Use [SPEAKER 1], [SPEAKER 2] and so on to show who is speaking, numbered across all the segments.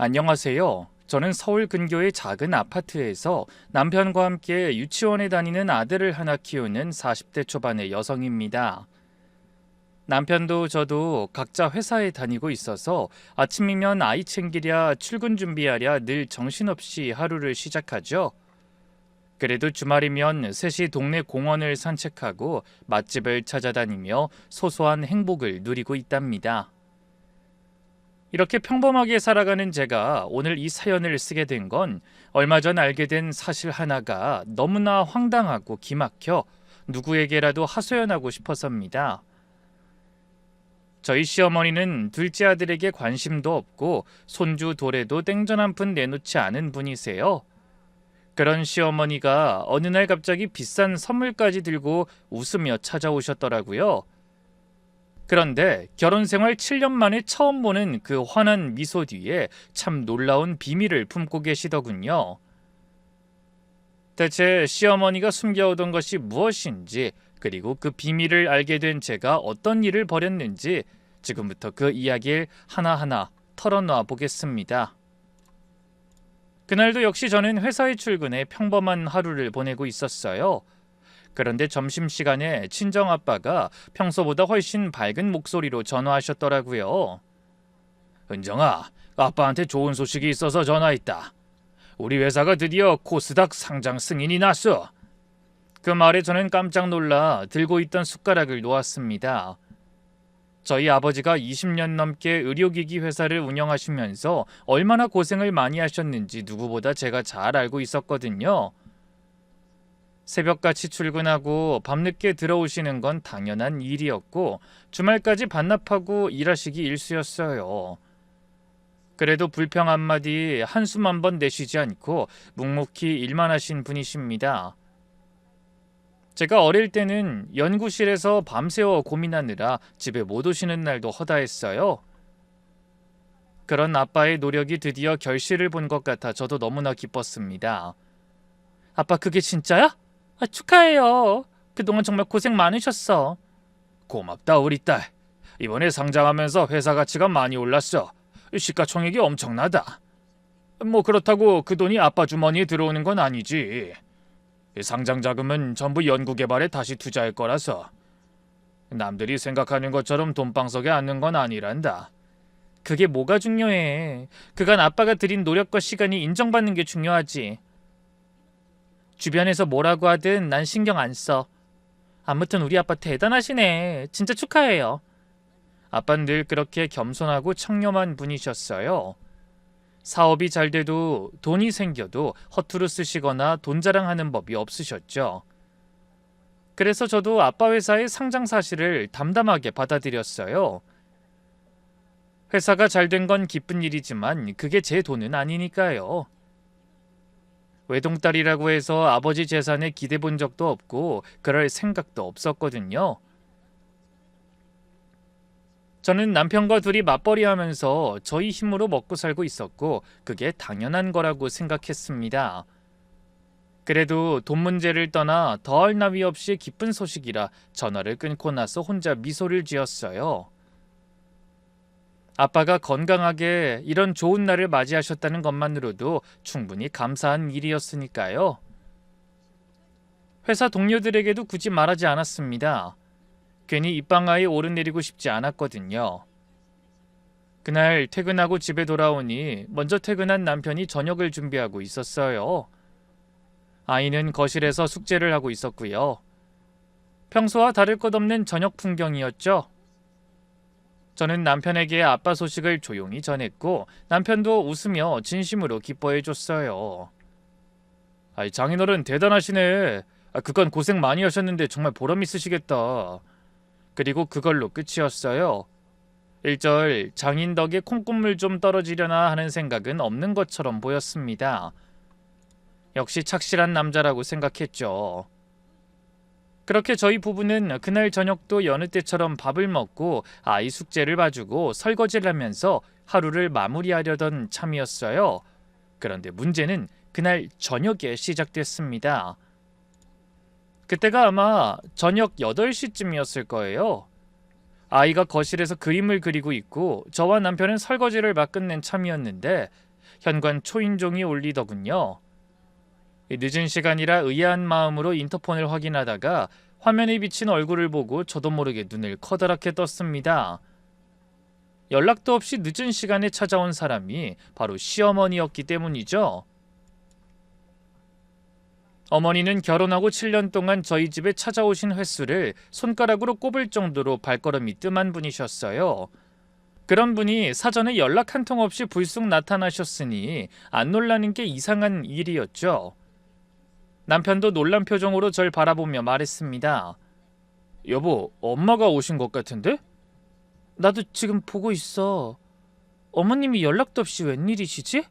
[SPEAKER 1] 안녕하세요. 저는 서울 근교의 작은 아파트에서 남편과 함께 유치원에 다니는 아들을 하나 키우는 40대 초반의 여성입니다. 남편도 저도 각자 회사에 다니고 있어서 아침이면 아이 챙기랴 출근 준비하랴 늘 정신없이 하루를 시작하죠. 그래도 주말이면 셋이 동네 공원을 산책하고 맛집을 찾아다니며 소소한 행복을 누리고 있답니다. 이렇게 평범하게 살아가는 제가 오늘 이 사연을 쓰게 된 건 얼마 전 알게 된 사실 하나가 너무나 황당하고 기막혀 누구에게라도 하소연하고 싶어서입니다. 저희 시어머니는 둘째 아들에게 관심도 없고 손주 돌에도 땡전 한 푼 내놓지 않은 분이세요. 그런 시어머니가 어느 날 갑자기 비싼 선물까지 들고 웃으며 찾아오셨더라고요. 그런데 결혼 생활 7년 만에 처음 보는 그 환한 미소 뒤에 참 놀라운 비밀을 품고 계시더군요. 대체 시어머니가 숨겨오던 것이 무엇인지, 그리고 그 비밀을 알게 된 제가 어떤 일을 벌였는지 지금부터 그 이야기를 하나하나 털어놓아 보겠습니다. 그날도 역시 저는 회사에 출근해 평범한 하루를 보내고 있었어요. 그런데 점심시간에 친정아빠가 평소보다 훨씬 밝은 목소리로 전화하셨더라고요. 은정아, 아빠한테 좋은 소식이 있어서 전화했다. 우리 회사가 드디어 코스닥 상장 승인이 났어. 그 말에 저는 깜짝 놀라 들고 있던 숟가락을 놓았습니다. 저희 아버지가 20년 넘게 의료기기 회사를 운영하시면서 얼마나 고생을 많이 하셨는지 누구보다 제가 잘 알고 있었거든요. 새벽같이 출근하고 밤늦게 들어오시는 건 당연한 일이었고 주말까지 반납하고 일하시기 일쑤였어요. 그래도 불평 한마디 한숨 한 번 내쉬지 않고 묵묵히 일만 하신 분이십니다. 제가 어릴 때는 연구실에서 밤새워 고민하느라 집에 못 오시는 날도 허다했어요. 그런 아빠의 노력이 드디어 결실을 본 것 같아 저도 너무나 기뻤습니다. 아빠 그게 진짜야? 축하해요. 그동안 정말 고생 많으셨어. 고맙다 우리 딸. 이번에 상장하면서 회사 가치가 많이 올랐어. 시가총액이 엄청나다. 뭐 그렇다고 그 돈이 아빠 주머니에 들어오는 건 아니지. 상장 자금은 전부 연구개발에 다시 투자할 거라서. 남들이 생각하는 것처럼 돈방석에 앉는 건 아니란다. 그게 뭐가 중요해. 그간 아빠가 들인 노력과 시간이 인정받는 게 중요하지. 주변에서 뭐라고 하든 난 신경 안 써. 아무튼 우리 아빠 대단하시네. 진짜 축하해요. 아빠는 늘 그렇게 겸손하고 청렴한 분이셨어요. 사업이 잘 돼도 돈이 생겨도 허투루 쓰시거나 돈 자랑하는 법이 없으셨죠. 그래서 저도 아빠 회사의 상장 사실을 담담하게 받아들였어요. 회사가 잘 된 건 기쁜 일이지만 그게 제 돈은 아니니까요. 외동딸이라고 해서 아버지 재산에 기대 본 적도 없고 그럴 생각도 없었거든요. 저는 남편과 둘이 맞벌이 하면서 저희 힘으로 먹고 살고 있었고 그게 당연한 거라고 생각했습니다. 그래도 돈 문제를 떠나 더할 나위 없이 기쁜 소식이라 전화를 끊고 나서 혼자 미소를 지었어요. 아빠가 건강하게 이런 좋은 날을 맞이하셨다는 것만으로도 충분히 감사한 일이었으니까요. 회사 동료들에게도 굳이 말하지 않았습니다. 괜히 입방아에 오르내리고 싶지 않았거든요. 그날 퇴근하고 집에 돌아오니 먼저 퇴근한 남편이 저녁을 준비하고 있었어요. 아이는 거실에서 숙제를 하고 있었고요. 평소와 다를 것 없는 저녁 풍경이었죠. 저는 남편에게 아빠 소식을 조용히 전했고 남편도 웃으며 진심으로 기뻐해 줬어요. 장인어른 대단하시네. 그간 고생 많이 하셨는데 정말 보람 있으시겠다. 그리고 그걸로 끝이었어요. 일절 장인 덕에 콩국물 좀 떨어지려나 하는 생각은 없는 것처럼 보였습니다. 역시 착실한 남자라고 생각했죠. 그렇게 저희 부부는 그날 저녁도 여느 때처럼 밥을 먹고 아이 숙제를 봐주고 설거지를 하면서 하루를 마무리하려던 참이었어요. 그런데 문제는 그날 저녁에 시작됐습니다. 그때가 아마 저녁 8시쯤이었을 거예요. 아이가 거실에서 그림을 그리고 있고 저와 남편은 설거지를 막 끝낸 참이었는데 현관 초인종이 울리더군요. 늦은 시간이라 의아한 마음으로 인터폰을 확인하다가 화면에 비친 얼굴을 보고 저도 모르게 눈을 커다랗게 떴습니다. 연락도 없이 늦은 시간에 찾아온 사람이 바로 시어머니였기 때문이죠. 어머니는 결혼하고 7년 동안 저희 집에 찾아오신 횟수를 손가락으로 꼽을 정도로 발걸음이 뜸한 분이셨어요. 그런 분이 사전에 연락 한 통 없이 불쑥 나타나셨으니 안 놀라는 게 이상한 일이었죠. 남편도 놀란 표정으로 절 바라보며 말했습니다. 여보, 엄마가 오신 것 같은데? 나도 지금 보고 있어. 어머님이 연락도 없이 웬일이시지?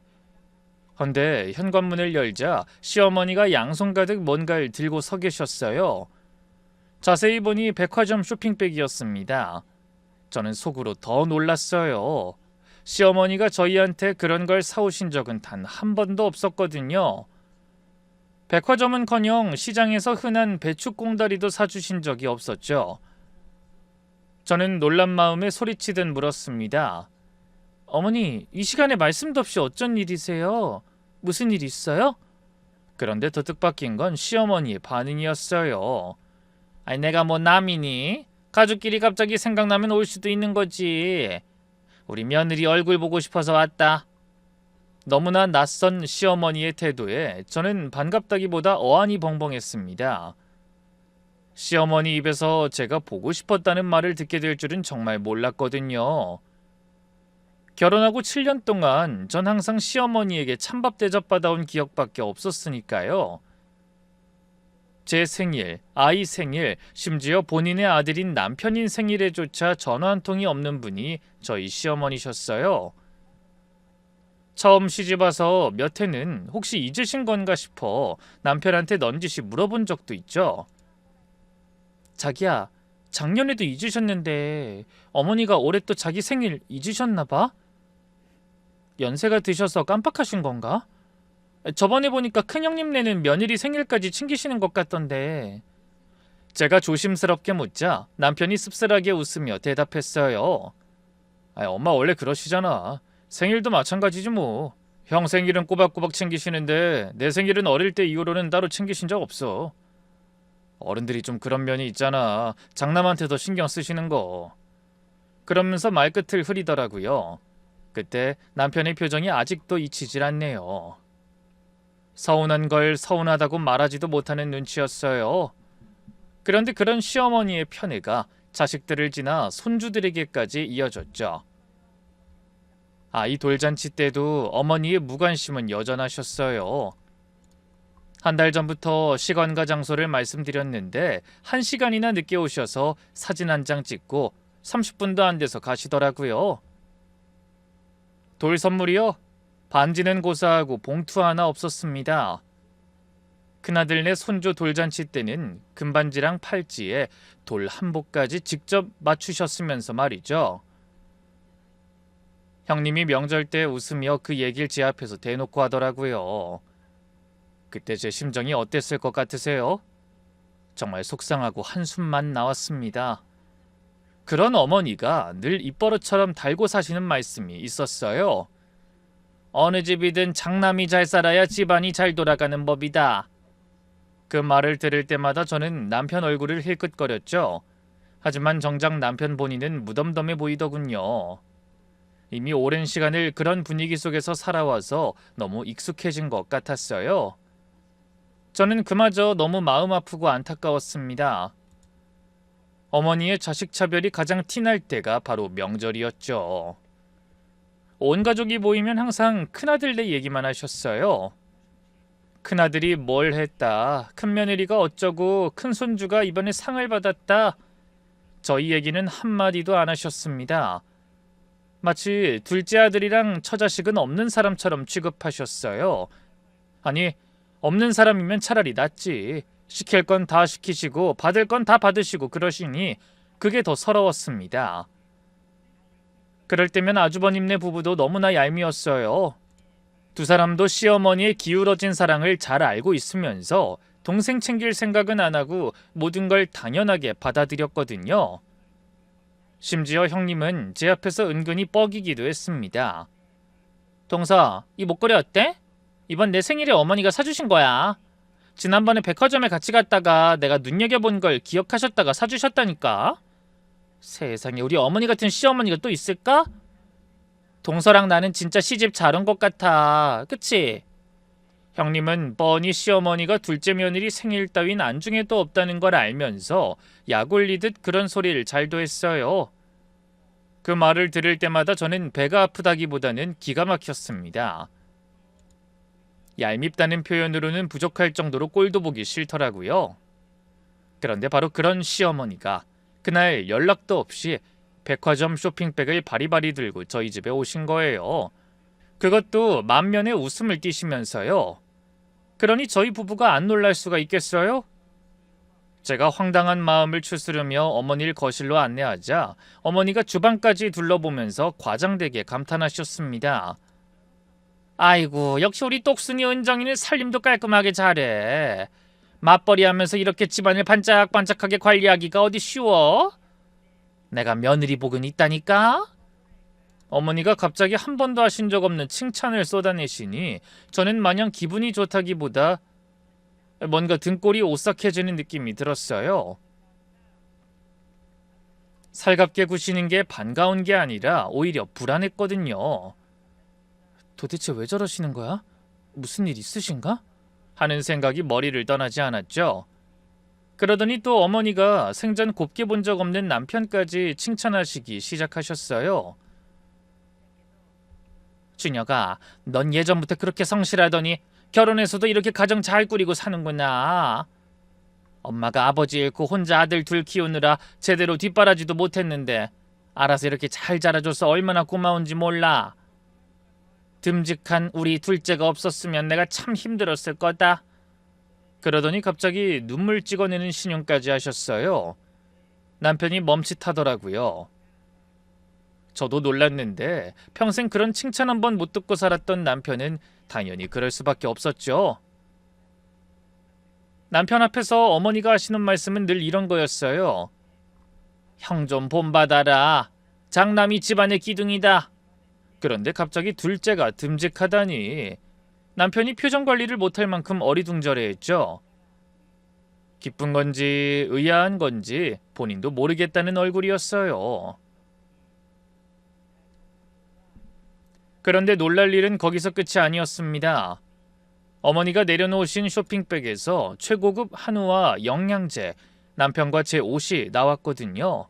[SPEAKER 1] 헌데 현관문을 열자 시어머니가 양손 가득 뭔가를 들고 서 계셨어요. 자세히 보니 백화점 쇼핑백이었습니다. 저는 속으로 더 놀랐어요. 시어머니가 저희한테 그런 걸 사오신 적은 단 한 번도 없었거든요. 백화점은커녕 시장에서 흔한 배추꽁다리도 사주신 적이 없었죠. 저는 놀란 마음에 소리치듯 물었습니다. 어머니, 이 시간에 말씀도 없이 어쩐 일이세요? 무슨 일 있어요? 그런데 더 뜻밖인 건 시어머니의 반응이었어요. 아니, 내가 뭐 남이니? 가족끼리 갑자기 생각나면 올 수도 있는 거지. 우리 며느리 얼굴 보고 싶어서 왔다. 너무나 낯선 시어머니의 태도에 저는 반갑다기보다 어안이 벙벙했습니다. 시어머니 입에서 제가 보고 싶었다는 말을 듣게 될 줄은 정말 몰랐거든요. 결혼하고 7년 동안 전 항상 시어머니에게 찬밥 대접받아온 기억밖에 없었으니까요. 제 생일, 아이 생일, 심지어 본인의 아들인 남편인 생일에조차 전화 한 통이 없는 분이 저희 시어머니셨어요. 처음 시집와서 몇 해는 혹시 잊으신 건가 싶어 남편한테 넌지시 물어본 적도 있죠. 자기야, 작년에도 잊으셨는데 어머니가 올해 또 자기 생일 잊으셨나 봐? 연세가 드셔서 깜빡하신 건가? 저번에 보니까 큰형님네는 며느리 생일까지 챙기시는 것 같던데. 제가 조심스럽게 묻자 남편이 씁쓸하게 웃으며 대답했어요. 엄마 원래 그러시잖아. 생일도 마찬가지지 뭐. 형 생일은 꼬박꼬박 챙기시는데 내 생일은 어릴 때 이후로는 따로 챙기신 적 없어. 어른들이 좀 그런 면이 있잖아. 장남한테 더 신경 쓰시는 거. 그러면서 말끝을 흐리더라고요. 그때 남편의 표정이 아직도 잊히질 않네요. 서운한 걸 서운하다고 말하지도 못하는 눈치였어요. 그런데 그런 시어머니의 편애가 자식들을 지나 손주들에게까지 이어졌죠. 아이 돌잔치 때도 어머니의 무관심은 여전하셨어요. 한 달 전부터 시간과 장소를 말씀드렸는데 1시간이나 늦게 오셔서 사진 한 장 찍고 30분도 안 돼서 가시더라고요. 돌 선물이요? 반지는 고사하고 봉투 하나 없었습니다. 큰아들네 손주 돌잔치 때는 금반지랑 팔찌에 돌 한복까지 직접 맞추셨으면서 말이죠. 형님이 명절 때 웃으며 그 얘기를 제 앞에서 대놓고 하더라고요. 그때 제 심정이 어땠을 것 같으세요? 정말 속상하고 한숨만 나왔습니다. 그런 어머니가 늘 입버릇처럼 달고 사시는 말씀이 있었어요. 어느 집이든 장남이 잘 살아야 집안이 잘 돌아가는 법이다. 그 말을 들을 때마다 저는 남편 얼굴을 힐끗거렸죠. 하지만 정작 남편 본인은 무덤덤해 보이더군요. 이미 오랜 시간을 그런 분위기 속에서 살아와서 너무 익숙해진 것 같았어요. 저는 그마저 너무 마음 아프고 안타까웠습니다. 어머니의 자식 차별이 가장 티날 때가 바로 명절이었죠. 온 가족이 모이면 항상 큰아들네 얘기만 하셨어요. 큰아들이 뭘 했다, 큰며느리가 어쩌고, 큰손주가 이번에 상을 받았다. 저희 얘기는 한마디도 안 하셨습니다. 마치 둘째 아들이랑 처자식은 없는 사람처럼 취급하셨어요. 아니, 없는 사람이면 차라리 낫지. 시킬 건 다 시키시고 받을 건 다 받으시고 그러시니 그게 더 서러웠습니다. 그럴 때면 아주버님네 부부도 너무나 얄미웠어요. 두 사람도 시어머니의 기울어진 사랑을 잘 알고 있으면서 동생 챙길 생각은 안 하고 모든 걸 당연하게 받아들였거든요. 심지어 형님은 제 앞에서 은근히 뻐기기도 했습니다. 동서, 이 목걸이 어때? 이번 내 생일에 어머니가 사주신 거야. 지난번에 백화점에 같이 갔다가 내가 눈여겨본 걸 기억하셨다가 사주셨다니까. 세상에, 우리 어머니 같은 시어머니가 또 있을까? 동서랑 나는 진짜 시집 잘 온 것 같아. 그치? 형님은 뻔히 시어머니가 둘째 며느리 생일 따윈 안중에도 없다는 걸 알면서 약 올리듯 그런 소리를 잘도 했어요. 그 말을 들을 때마다 저는 배가 아프다기보다는 기가 막혔습니다. 얄밉다는 표현으로는 부족할 정도로 꼴도 보기 싫더라고요. 그런데 바로 그런 시어머니가 그날 연락도 없이 백화점 쇼핑백을 바리바리 들고 저희 집에 오신 거예요. 그것도 만면에 웃음을 띠시면서요. 그러니 저희 부부가 안 놀랄 수가 있겠어요? 제가 황당한 마음을 추스르며 어머니를 거실로 안내하자 어머니가 주방까지 둘러보면서 과장되게 감탄하셨습니다. 아이고, 역시 우리 똑순이 은정이는 살림도 깔끔하게 잘해. 맞벌이 하면서 이렇게 집안을 반짝반짝하게 관리하기가 어디 쉬워? 내가 며느리 복은 있다니까? 어머니가 갑자기 한 번도 하신 적 없는 칭찬을 쏟아내시니 저는 마냥 기분이 좋다기보다 뭔가 등골이 오싹해지는 느낌이 들었어요. 살갑게 구시는 게 반가운 게 아니라 오히려 불안했거든요. 도대체 왜 저러시는 거야? 무슨 일 있으신가? 하는 생각이 머리를 떠나지 않았죠. 그러더니 또 어머니가 생전 곱게 본 적 없는 남편까지 칭찬하시기 시작하셨어요. 준혁아, 넌 예전부터 그렇게 성실하더니 결혼해서도 이렇게 가정 잘 꾸리고 사는구나. 엄마가 아버지 잃고 혼자 아들 둘 키우느라 제대로 뒷바라지도 못했는데 알아서 이렇게 잘 자라줘서 얼마나 고마운지 몰라. 듬직한 우리 둘째가 없었으면 내가 참 힘들었을 거다. 그러더니 갑자기 눈물 찍어내는 신용까지 하셨어요. 남편이 멈칫하더라고요. 저도 놀랐는데 평생 그런 칭찬 한 번 못 듣고 살았던 남편은 당연히 그럴 수밖에 없었죠. 남편 앞에서 어머니가 하시는 말씀은 늘 이런 거였어요. 형 좀 본받아라. 장남이 집안의 기둥이다. 그런데 갑자기 둘째가 듬직하다니 남편이 표정 관리를 못할 만큼 어리둥절해했죠. 기쁜 건지 의아한 건지 본인도 모르겠다는 얼굴이었어요. 그런데 놀랄 일은 거기서 끝이 아니었습니다. 어머니가 내려놓으신 쇼핑백에서 최고급 한우와 영양제, 남편과 제 옷이 나왔거든요.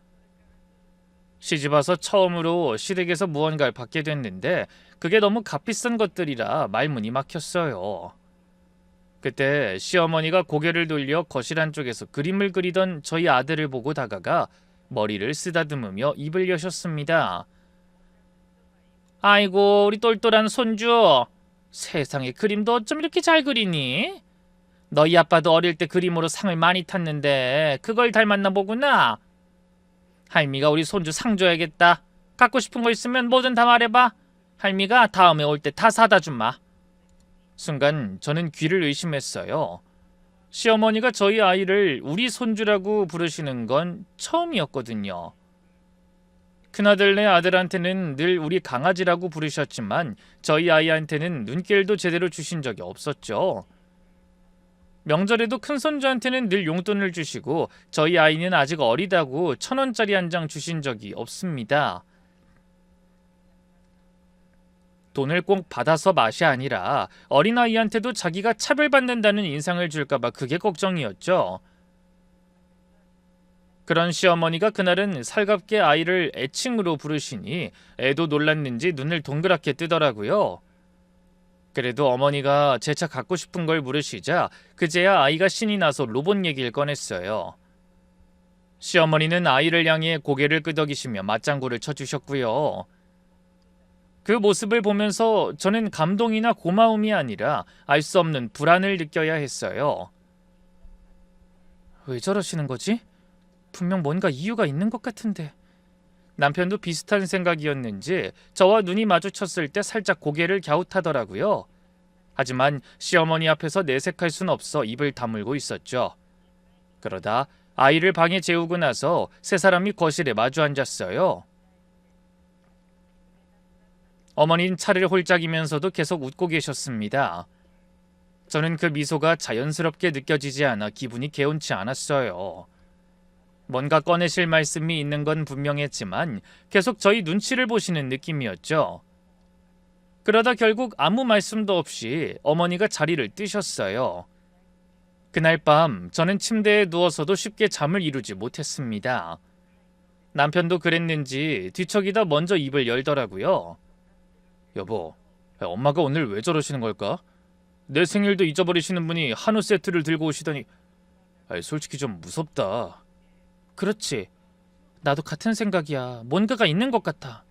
[SPEAKER 1] 시집와서 처음으로 시댁에서 무언가를 받게 됐는데 그게 너무 값비싼 것들이라 말문이 막혔어요. 그때 시어머니가 고개를 돌려 거실 안쪽에서 그림을 그리던 저희 아들을 보고 다가가 머리를 쓰다듬으며 입을 여셨습니다. 아이고, 우리 똘똘한 손주. 세상에, 그림도 어쩜 이렇게 잘 그리니? 너희 아빠도 어릴 때 그림으로 상을 많이 탔는데 그걸 닮았나 보구나. 할미가 우리 손주 상 줘야겠다. 갖고 싶은 거 있으면 뭐든 다 말해봐. 할미가 다음에 올 때 다 사다 주마. 순간 저는 귀를 의심했어요. 시어머니가 저희 아이를 우리 손주라고 부르시는 건 처음이었거든요. 큰아들네 아들한테는 늘 우리 강아지라고 부르셨지만 저희 아이한테는 눈길도 제대로 주신 적이 없었죠. 명절에도 큰손주한테는 늘 용돈을 주시고 저희 아이는 아직 어리다고 1,000원짜리 한 장 주신 적이 없습니다. 돈을 꼭 받아서 맛이 아니라 어린아이한테도 자기가 차별받는다는 인상을 줄까봐 그게 걱정이었죠. 그런 시어머니가 그날은 살갑게 아이를 애칭으로 부르시니 애도 놀랐는지 눈을 동그랗게 뜨더라고요. 그래도 어머니가 재차 갖고 싶은 걸 물으시자 그제야 아이가 신이 나서 로봇 얘기를 꺼냈어요. 시어머니는 아이를 향해 고개를 끄덕이시며 맞장구를 쳐주셨고요. 그 모습을 보면서 저는 감동이나 고마움이 아니라 알 수 없는 불안을 느껴야 했어요. 왜 저러시는 거지? 분명 뭔가 이유가 있는 것 같은데. 남편도 비슷한 생각이었는지 저와 눈이 마주쳤을 때 살짝 고개를 갸웃하더라고요. 하지만 시어머니 앞에서 내색할 순 없어 입을 다물고 있었죠. 그러다 아이를 방에 재우고 나서 세 사람이 거실에 마주 앉았어요. 어머니는 차를 홀짝이면서도 계속 웃고 계셨습니다. 저는 그 미소가 자연스럽게 느껴지지 않아 기분이 개운치 않았어요. 뭔가 꺼내실 말씀이 있는 건 분명했지만 계속 저희 눈치를 보시는 느낌이었죠. 그러다 결국 아무 말씀도 없이 어머니가 자리를 뜨셨어요. 그날 밤 저는 침대에 누워서도 쉽게 잠을 이루지 못했습니다. 남편도 그랬는지 뒤척이다 먼저 입을 열더라고요. 여보, 엄마가 오늘 왜 저러시는 걸까? 내 생일도 잊어버리시는 분이 한우 세트를 들고 오시더니 솔직히 좀 무섭다. 그렇지. 나도 같은 생각이야. 뭔가가 있는 것 같아.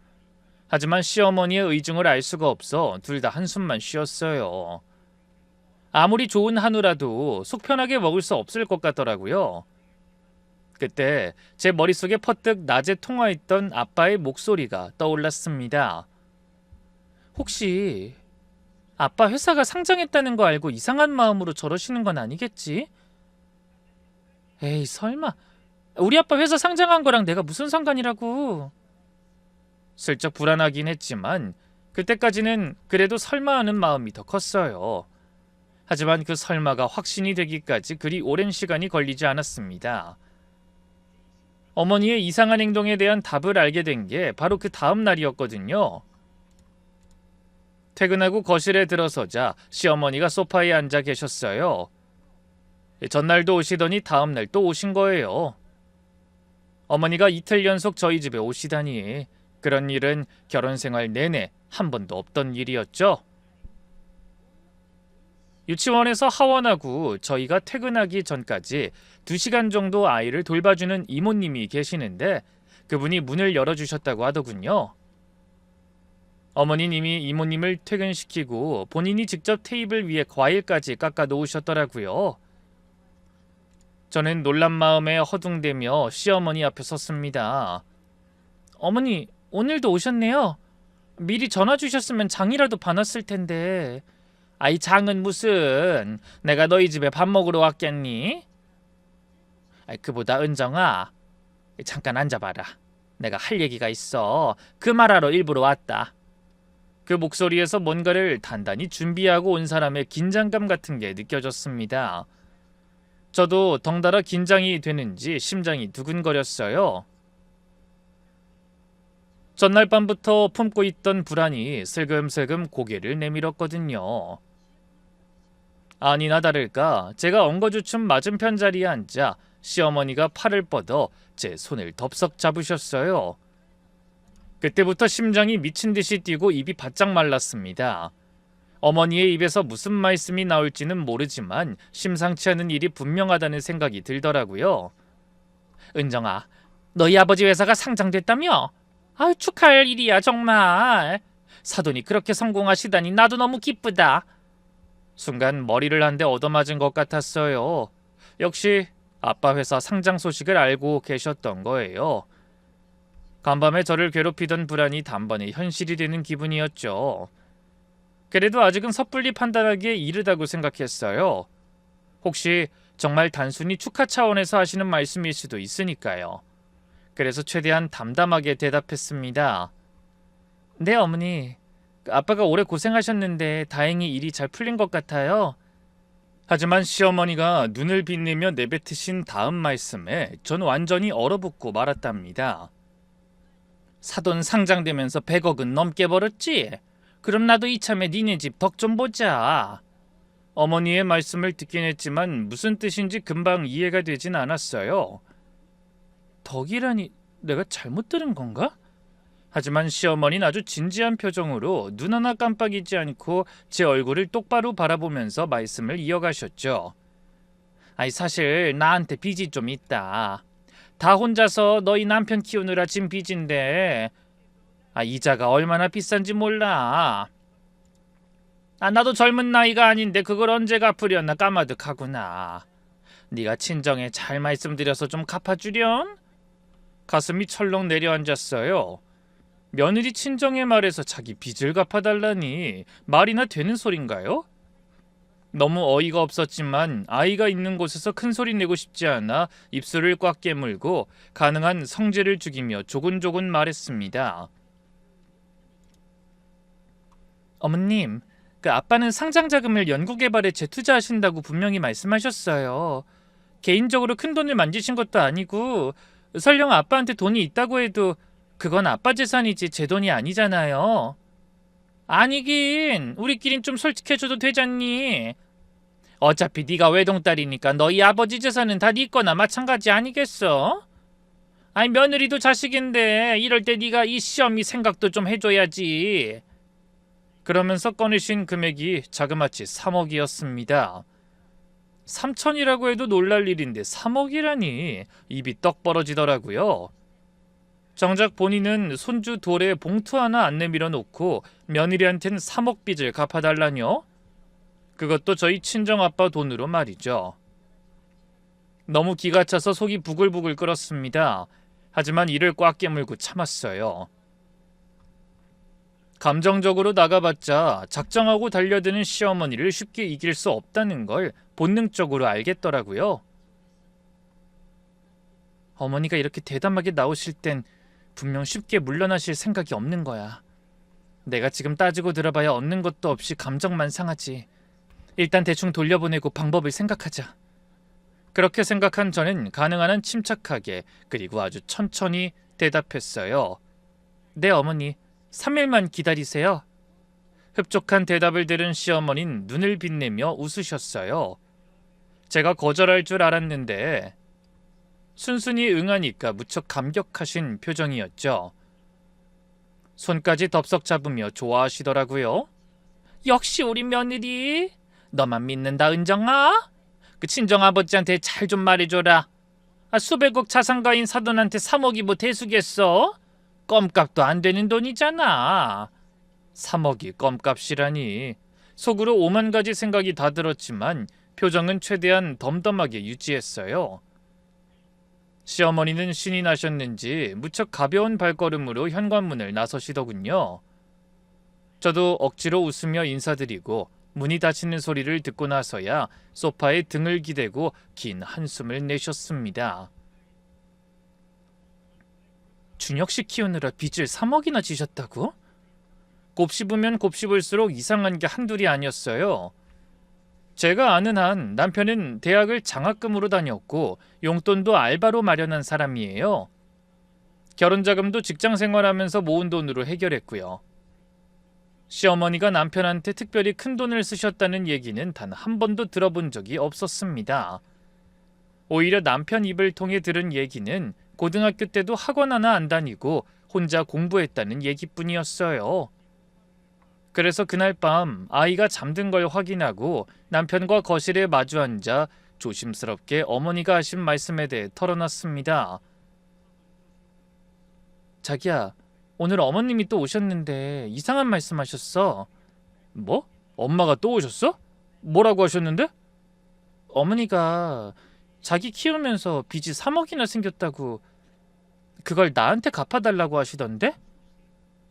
[SPEAKER 1] 하지만 시어머니의 의중을 알 수가 없어 둘 다 한숨만 쉬었어요. 아무리 좋은 한우라도 속 편하게 먹을 수 없을 것 같더라고요. 그때 제 머릿속에 퍼뜩 낮에 통화했던 아빠의 목소리가 떠올랐습니다. 혹시 아빠 회사가 상장했다는 거 알고 이상한 마음으로 저러시는 건 아니겠지? 에이, 설마. 우리 아빠 회사 상장한 거랑 내가 무슨 상관이라고. 슬쩍 불안하긴 했지만 그때까지는 그래도 설마 하는 마음이 더 컸어요. 하지만 그 설마가 확신이 되기까지 그리 오랜 시간이 걸리지 않았습니다. 어머니의 이상한 행동에 대한 답을 알게 된 게 바로 그 다음 날이었거든요. 퇴근하고 거실에 들어서자 시어머니가 소파에 앉아 계셨어요. 전날도 오시더니 다음날 또 오신 거예요. 어머니가 이틀 연속 저희 집에 오시다니 그런 일은 결혼 생활 내내 한 번도 없던 일이었죠. 유치원에서 하원하고 저희가 퇴근하기 전까지 2시간 정도 아이를 돌봐주는 이모님이 계시는데 그분이 문을 열어주셨다고 하더군요. 어머니는 이미 이모님을 퇴근시키고 본인이 직접 테이블 위에 과일까지 깎아 놓으셨더라고요. 저는 놀란 마음에 허둥대며 시어머니 앞에 섰습니다. 어머니, 오늘도 오셨네요. 미리 전화 주셨으면 장이라도 봐놨을 텐데. 아이, 장은 무슨, 내가 너희 집에 밥 먹으러 왔겠니? 그보다 은정아, 잠깐 앉아봐라. 내가 할 얘기가 있어. 그 말하러 일부러 왔다. 그 목소리에서 뭔가를 단단히 준비하고 온 사람의 긴장감 같은 게 느껴졌습니다. 저도 덩달아 긴장이 되는지 심장이 두근거렸어요. 전날 밤부터 품고 있던 불안이 슬금슬금 고개를 내밀었거든요. 아니나 다를까 제가 엉거주춤 맞은편 자리에 앉아 시어머니가 팔을 뻗어 제 손을 덥석 잡으셨어요. 그때부터 심장이 미친 듯이 뛰고 입이 바짝 말랐습니다. 어머니의 입에서 무슨 말씀이 나올지는 모르지만 심상치 않은 일이 분명하다는 생각이 들더라고요. 은정아, 너희 아버지 회사가 상장됐다며? 아유, 축하할 일이야 정말. 사돈이 그렇게 성공하시다니 나도 너무 기쁘다. 순간 머리를 한 대 얻어맞은 것 같았어요. 역시 아빠 회사 상장 소식을 알고 계셨던 거예요. 간밤에 저를 괴롭히던 불안이 단번에 현실이 되는 기분이었죠. 그래도 아직은 섣불리 판단하기에 이르다고 생각했어요. 혹시 정말 단순히 축하 차원에서 하시는 말씀일 수도 있으니까요. 그래서 최대한 담담하게 대답했습니다. 네, 어머니. 아빠가 오래 고생하셨는데 다행히 일이 잘 풀린 것 같아요. 하지만 시어머니가 눈을 빛내며 내뱉으신 다음 말씀에 전 완전히 얼어붙고 말았답니다. 사돈 상장되면서 100억은 넘게 벌었지? 그럼 나도 이참에 니네 집 덕 좀 보자. 어머니의 말씀을 듣긴 했지만 무슨 뜻인지 금방 이해가 되진 않았어요. 덕이라니 내가 잘못 들은 건가? 하지만 시어머니는 아주 진지한 표정으로 눈 하나 깜빡이지 않고 제 얼굴을 똑바로 바라보면서 말씀을 이어가셨죠. 아니, 사실 나한테 빚이 좀 있다. 다 혼자서 너희 남편 키우느라 진 빚인데 이자가 얼마나 비싼지 몰라. 나도 젊은 나이가 아닌데 그걸 언제 갚으려나 까마득하구나. 네가 친정에 잘 말씀드려서 좀 갚아주렴? 가슴이 철렁 내려앉았어요. 며느리 친정에 말해서 자기 빚을 갚아달라니 말이나 되는 소린가요? 너무 어이가 없었지만 아이가 있는 곳에서 큰 소리 내고 싶지 않아 입술을 꽉 깨물고 가능한 성질을 죽이며 조곤조곤 말했습니다. 어머님, 그 아빠는 상장 자금을 연구개발에 재투자하신다고 분명히 말씀하셨어요. 개인적으로 큰 돈을 만지신 것도 아니고 설령 아빠한테 돈이 있다고 해도 그건 아빠 재산이지 제 돈이 아니잖아요. 아니긴 우리끼린 좀 솔직해줘도 되잖니. 어차피 네가 외동딸이니까 너희 아버지 재산은 다 네 거나 마찬가지 아니겠어? 아니 며느리도 자식인데 이럴 때 네가 이 시어미 생각도 좀 해줘야지. 그러면서 꺼내신 금액이 자그마치 3억이었습니다. 3천이라고 해도 놀랄 일인데 3억이라니 입이 떡 벌어지더라고요. 정작 본인은 손주 돌에 봉투 하나 안 내밀어 놓고 며느리한텐 3억 빚을 갚아달라뇨? 그것도 저희 친정아빠 돈으로 말이죠. 너무 기가 차서 속이 부글부글 끓었습니다. 하지만 이를 꽉 깨물고 참았어요. 감정적으로 나가봤자 작정하고 달려드는 시어머니를 쉽게 이길 수 없다는 걸 본능적으로 알겠더라고요. 어머니가 이렇게 대담하게 나오실 땐 분명 쉽게 물러나실 생각이 없는 거야. 내가 지금 따지고 들어봐야 얻는 것도 없이 감정만 상하지. 일단 대충 돌려보내고 방법을 생각하자. 그렇게 생각한 저는 가능한 한 침착하게 그리고 아주 천천히 대답했어요. 네 어머니, 3일만 기다리세요. 흡족한 대답을 들은 시어머니는 눈을 빛내며 웃으셨어요. 제가 거절할 줄 알았는데 순순히 응하니까 무척 감격하신 표정이었죠. 손까지 덥석 잡으며 좋아하시더라고요. 역시 우리 며느리. 너만 믿는다 은정아. 그 친정아버지한테 잘 좀 말해줘라. 수백억 자산가인 사돈한테 3억이 뭐 대수겠어? 껌값도 안 되는 돈이잖아. 3억이 껌값이라니. 속으로 오만 가지 생각이 다 들었지만 표정은 최대한 덤덤하게 유지했어요. 시어머니는 신이 나셨는지 무척 가벼운 발걸음으로 현관문을 나서시더군요. 저도 억지로 웃으며 인사드리고 문이 닫히는 소리를 듣고 나서야 소파에 등을 기대고 긴 한숨을 내셨습니다. 준혁씨 키우느라 빚을 3억이나 지셨다고? 곱씹으면 곱씹을수록 이상한 게 한둘이 아니었어요. 제가 아는 한 남편은 대학을 장학금으로 다녔고 용돈도 알바로 마련한 사람이에요. 결혼자금도 직장 생활하면서 모은 돈으로 해결했고요. 시어머니가 남편한테 특별히 큰 돈을 쓰셨다는 얘기는 단 한 번도 들어본 적이 없었습니다. 오히려 남편 입을 통해 들은 얘기는 고등학교 때도 학원 하나 안 다니고 혼자 공부했다는 얘기뿐이었어요. 그래서 그날 밤 아이가 잠든 걸 확인하고 남편과 거실에 마주 앉아 조심스럽게 어머니가 하신 말씀에 대해 털어놨습니다. 자기야, 오늘 어머님이 또 오셨는데 이상한 말씀하셨어. 뭐? 엄마가 또 오셨어? 뭐라고 하셨는데? 어머니가 자기 키우면서 빚이 3억이나 생겼다고 그걸 나한테 갚아달라고 하시던데?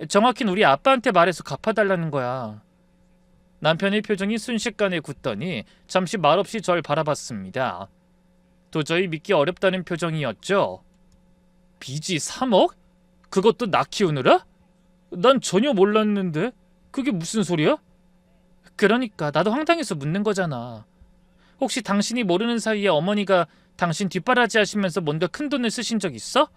[SPEAKER 1] 정확히는 우리 아빠한테 말해서 갚아달라는 거야. 남편의 표정이 순식간에 굳더니 잠시 말없이 절 바라봤습니다. 도저히 믿기 어렵다는 표정이었죠. 빚이 3억? 그것도 나 키우느라? 난 전혀 몰랐는데 그게 무슨 소리야? 그러니까 나도 황당해서 묻는 거잖아. 혹시 당신이 모르는 사이에 어머니가 당신 뒷바라지 하시면서 뭔가 큰 돈을 쓰신 적 있어?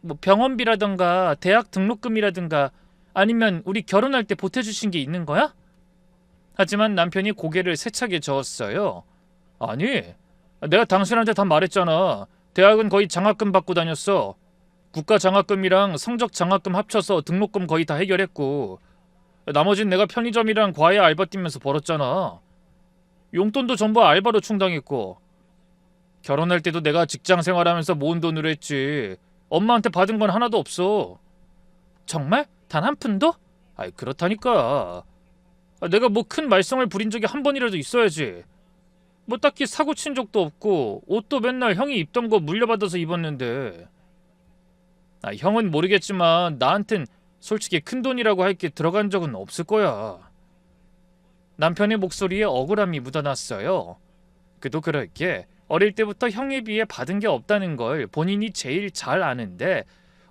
[SPEAKER 1] 뭐 병원비라던가 대학 등록금이라든가 아니면 우리 결혼할 때 보태주신 게 있는 거야? 하지만 남편이 고개를 세차게 저었어요. 아니, 내가 당신한테 다 말했잖아. 대학은 거의 장학금 받고 다녔어. 국가 장학금이랑 성적 장학금 합쳐서 등록금 거의 다 해결했고 나머진 내가 편의점이랑 과외 알바 뛰면서 벌었잖아. 용돈도 전부 알바로 충당했고 결혼할 때도 내가 직장 생활하면서 모은 돈으로 했지. 엄마한테 받은 건 하나도 없어. 정말? 단 한 푼도? 아이 그렇다니까. 내가 뭐 큰 말썽을 부린 적이 한 번이라도 있어야지. 뭐 딱히 사고 친 적도 없고 옷도 맨날 형이 입던 거 물려받아서 입었는데. 형은 모르겠지만 나한텐 솔직히 큰 돈이라고 할 게 들어간 적은 없을 거야. 남편의 목소리에 억울함이 묻어났어요. 그도 그럴 게 어릴 때부터 형에 비해 받은 게 없다는 걸 본인이 제일 잘 아는데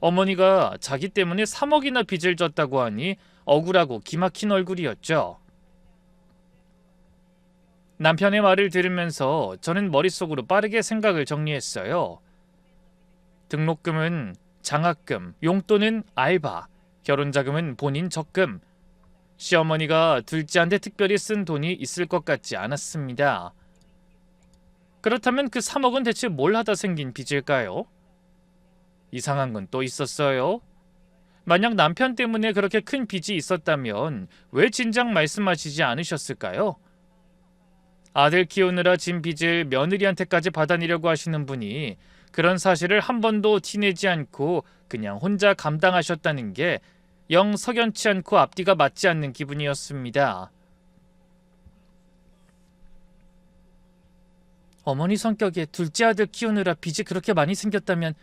[SPEAKER 1] 어머니가 자기 때문에 3억이나 빚을 졌다고 하니 억울하고 기막힌 얼굴이었죠. 남편의 말을 들으면서 저는 머릿속으로 빠르게 생각을 정리했어요. 등록금은 장학금, 용돈은 알바, 결혼자금은 본인 적금. 시어머니가 둘째한테 특별히 쓴 돈이 있을 것 같지 않았습니다. 그렇다면 그 3억은 대체 뭘 하다 생긴 빚일까요? 이상한 건 또 있었어요. 만약 남편 때문에 그렇게 큰 빚이 있었다면 왜 진작 말씀하시지 않으셨을까요? 아들 키우느라 진 빚을 며느리한테까지 받아내려고 하시는 분이 그런 사실을 한 번도 티내지 않고 그냥 혼자 감당하셨다는 게 영 석연치 않고 앞뒤가 맞지 않는 기분이었습니다. 어머니 성격에 둘째 아들 키우느라 빚이 그렇게 많이 생겼다면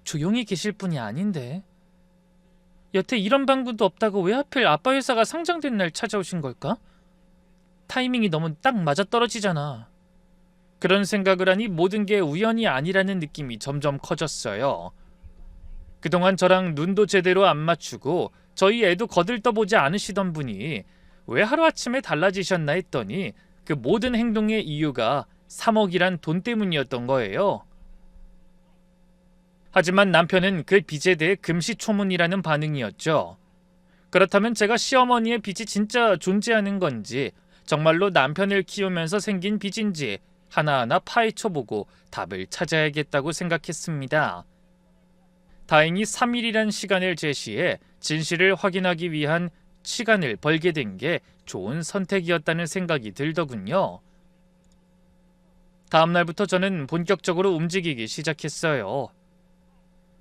[SPEAKER 1] 조용히 계실 분이 아닌데. 여태 이런 방법도 없다고 왜 하필 아빠 회사가 상장된 날 찾아오신 걸까? 타이밍이 너무 딱 맞아떨어지잖아. 그런 생각을 하니 모든 게 우연이 아니라는 느낌이 점점 커졌어요. 그동안 저랑 눈도 제대로 안 맞추고 저희 애도 거들떠보지 않으시던 분이 왜 하루아침에 달라지셨나 했더니 그 모든 행동의 이유가 3억이란 돈 때문이었던 거예요. 하지만 남편은 그 빚에 대해 금시초문이라는 반응이었죠. 그렇다면 제가 시어머니의 빚이 진짜 존재하는 건지, 정말로 남편을 키우면서 생긴 빚인지 하나하나 파헤쳐보고 답을 찾아야겠다고 생각했습니다. 다행히 3일이란 시간을 제시해 진실을 확인하기 위한 시간을 벌게 된 게 좋은 선택이었다는 생각이 들더군요. 다음 날부터 저는 본격적으로 움직이기 시작했어요.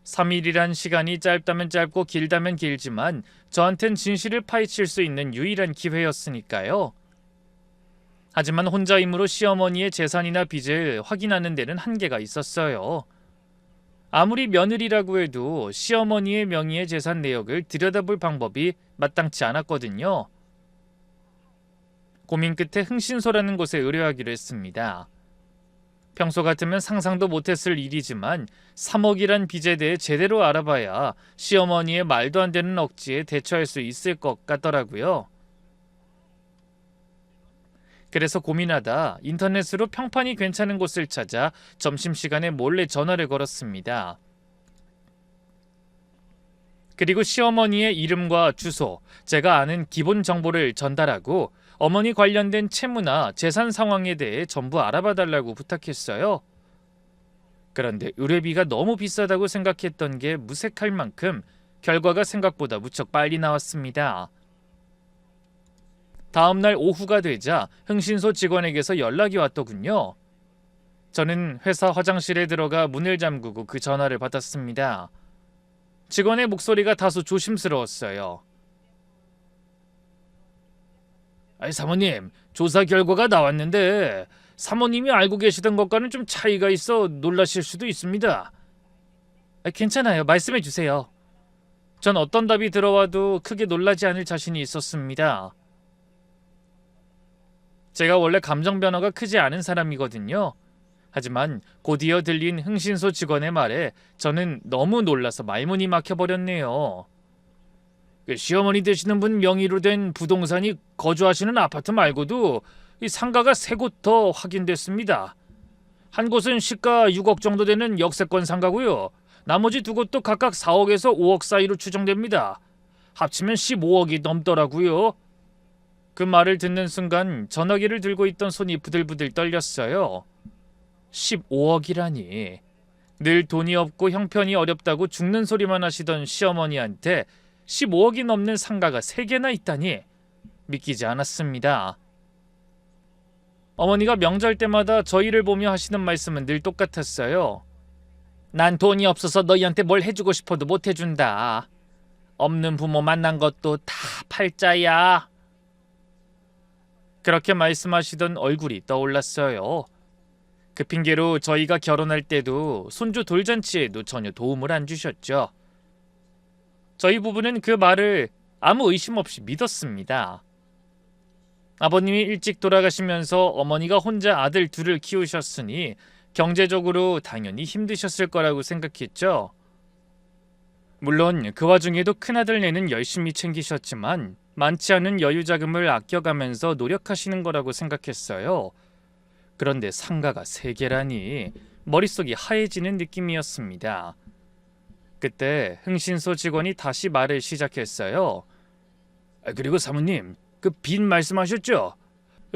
[SPEAKER 1] 3일이란 시간이 짧다면 짧고 길다면 길지만 저한텐 진실을 파헤칠 수 있는 유일한 기회였으니까요. 하지만 혼자 힘으로 시어머니의 재산이나 빚을 확인하는 데는 한계가 있었어요. 아무리 며느리라고 해도 시어머니의 명의의 재산 내역을 들여다볼 방법이 마땅치 않았거든요. 고민 끝에 흥신소라는 곳에 의뢰하기로 했습니다. 평소 같으면 상상도 못했을 일이지만 3억이란 빚에 대해 제대로 알아봐야 시어머니의 말도 안 되는 억지에 대처할 수 있을 것 같더라고요. 그래서 고민하다 인터넷으로 평판이 괜찮은 곳을 찾아 점심시간에 몰래 전화를 걸었습니다. 그리고 시어머니의 이름과 주소, 제가 아는 기본 정보를 전달하고 어머니 관련된 채무나 재산 상황에 대해 전부 알아봐달라고 부탁했어요. 그런데 의뢰비가 너무 비싸다고 생각했던 게 무색할 만큼 결과가 생각보다 무척 빨리 나왔습니다. 다음날 오후가 되자 흥신소 직원에게서 연락이 왔더군요. 저는 회사 화장실에 들어가 문을 잠그고 그 전화를 받았습니다. 직원의 목소리가 다소 조심스러웠어요. 사모님, 조사 결과가 나왔는데 사모님이 알고 계시던 것과는 좀 차이가 있어 놀라실 수도 있습니다. 괜찮아요. 말씀해 주세요. 전 어떤 답이 들어와도 크게 놀라지 않을 자신이 있었습니다. 제가 원래 감정 변화가 크지 않은 사람이거든요. 하지만 곧이어 들린 흥신소 직원의 말에 저는 너무 놀라서 말문이 막혀버렸네요. 시어머니 되시는 분 명의로 된 부동산이 거주하시는 아파트 말고도 이 상가가 3곳 더 확인됐습니다. 한 곳은 시가 6억 정도 되는 역세권 상가고요. 나머지 2곳도 각각 4억에서 5억 사이로 추정됩니다. 합치면 15억이 넘더라고요. 그 말을 듣는 순간 전화기를 들고 있던 손이 부들부들 떨렸어요. 15억이라니. 늘 돈이 없고 형편이 어렵다고 죽는 소리만 하시던 시어머니한테 15억이 넘는 상가가 3개나 있다니 믿기지 않았습니다. 어머니가 명절 때마다 저희를 보며 하시는 말씀은 늘 똑같았어요. 난 돈이 없어서 너희한테 뭘 해주고 싶어도 못 해준다. 없는 부모 만난 것도 다 팔자야. 그렇게 말씀하시던 얼굴이 떠올랐어요. 그 핑계로 저희가 결혼할 때도 손주 돌잔치에도 전혀 도움을 안 주셨죠. 저희 부부는 그 말을 아무 의심 없이 믿었습니다. 아버님이 일찍 돌아가시면서 어머니가 혼자 아들 둘을 키우셨으니 경제적으로 당연히 힘드셨을 거라고 생각했죠. 물론 그 와중에도 큰아들네는 열심히 챙기셨지만 많지 않은 여유 자금을 아껴가면서 노력하시는 거라고 생각했어요. 그런데 상가가 3개라니 머릿속이 하얘지는 느낌이었습니다. 그때 흥신소 직원이 다시 말을 시작했어요. 그리고 사모님, 그 빚 말씀하셨죠?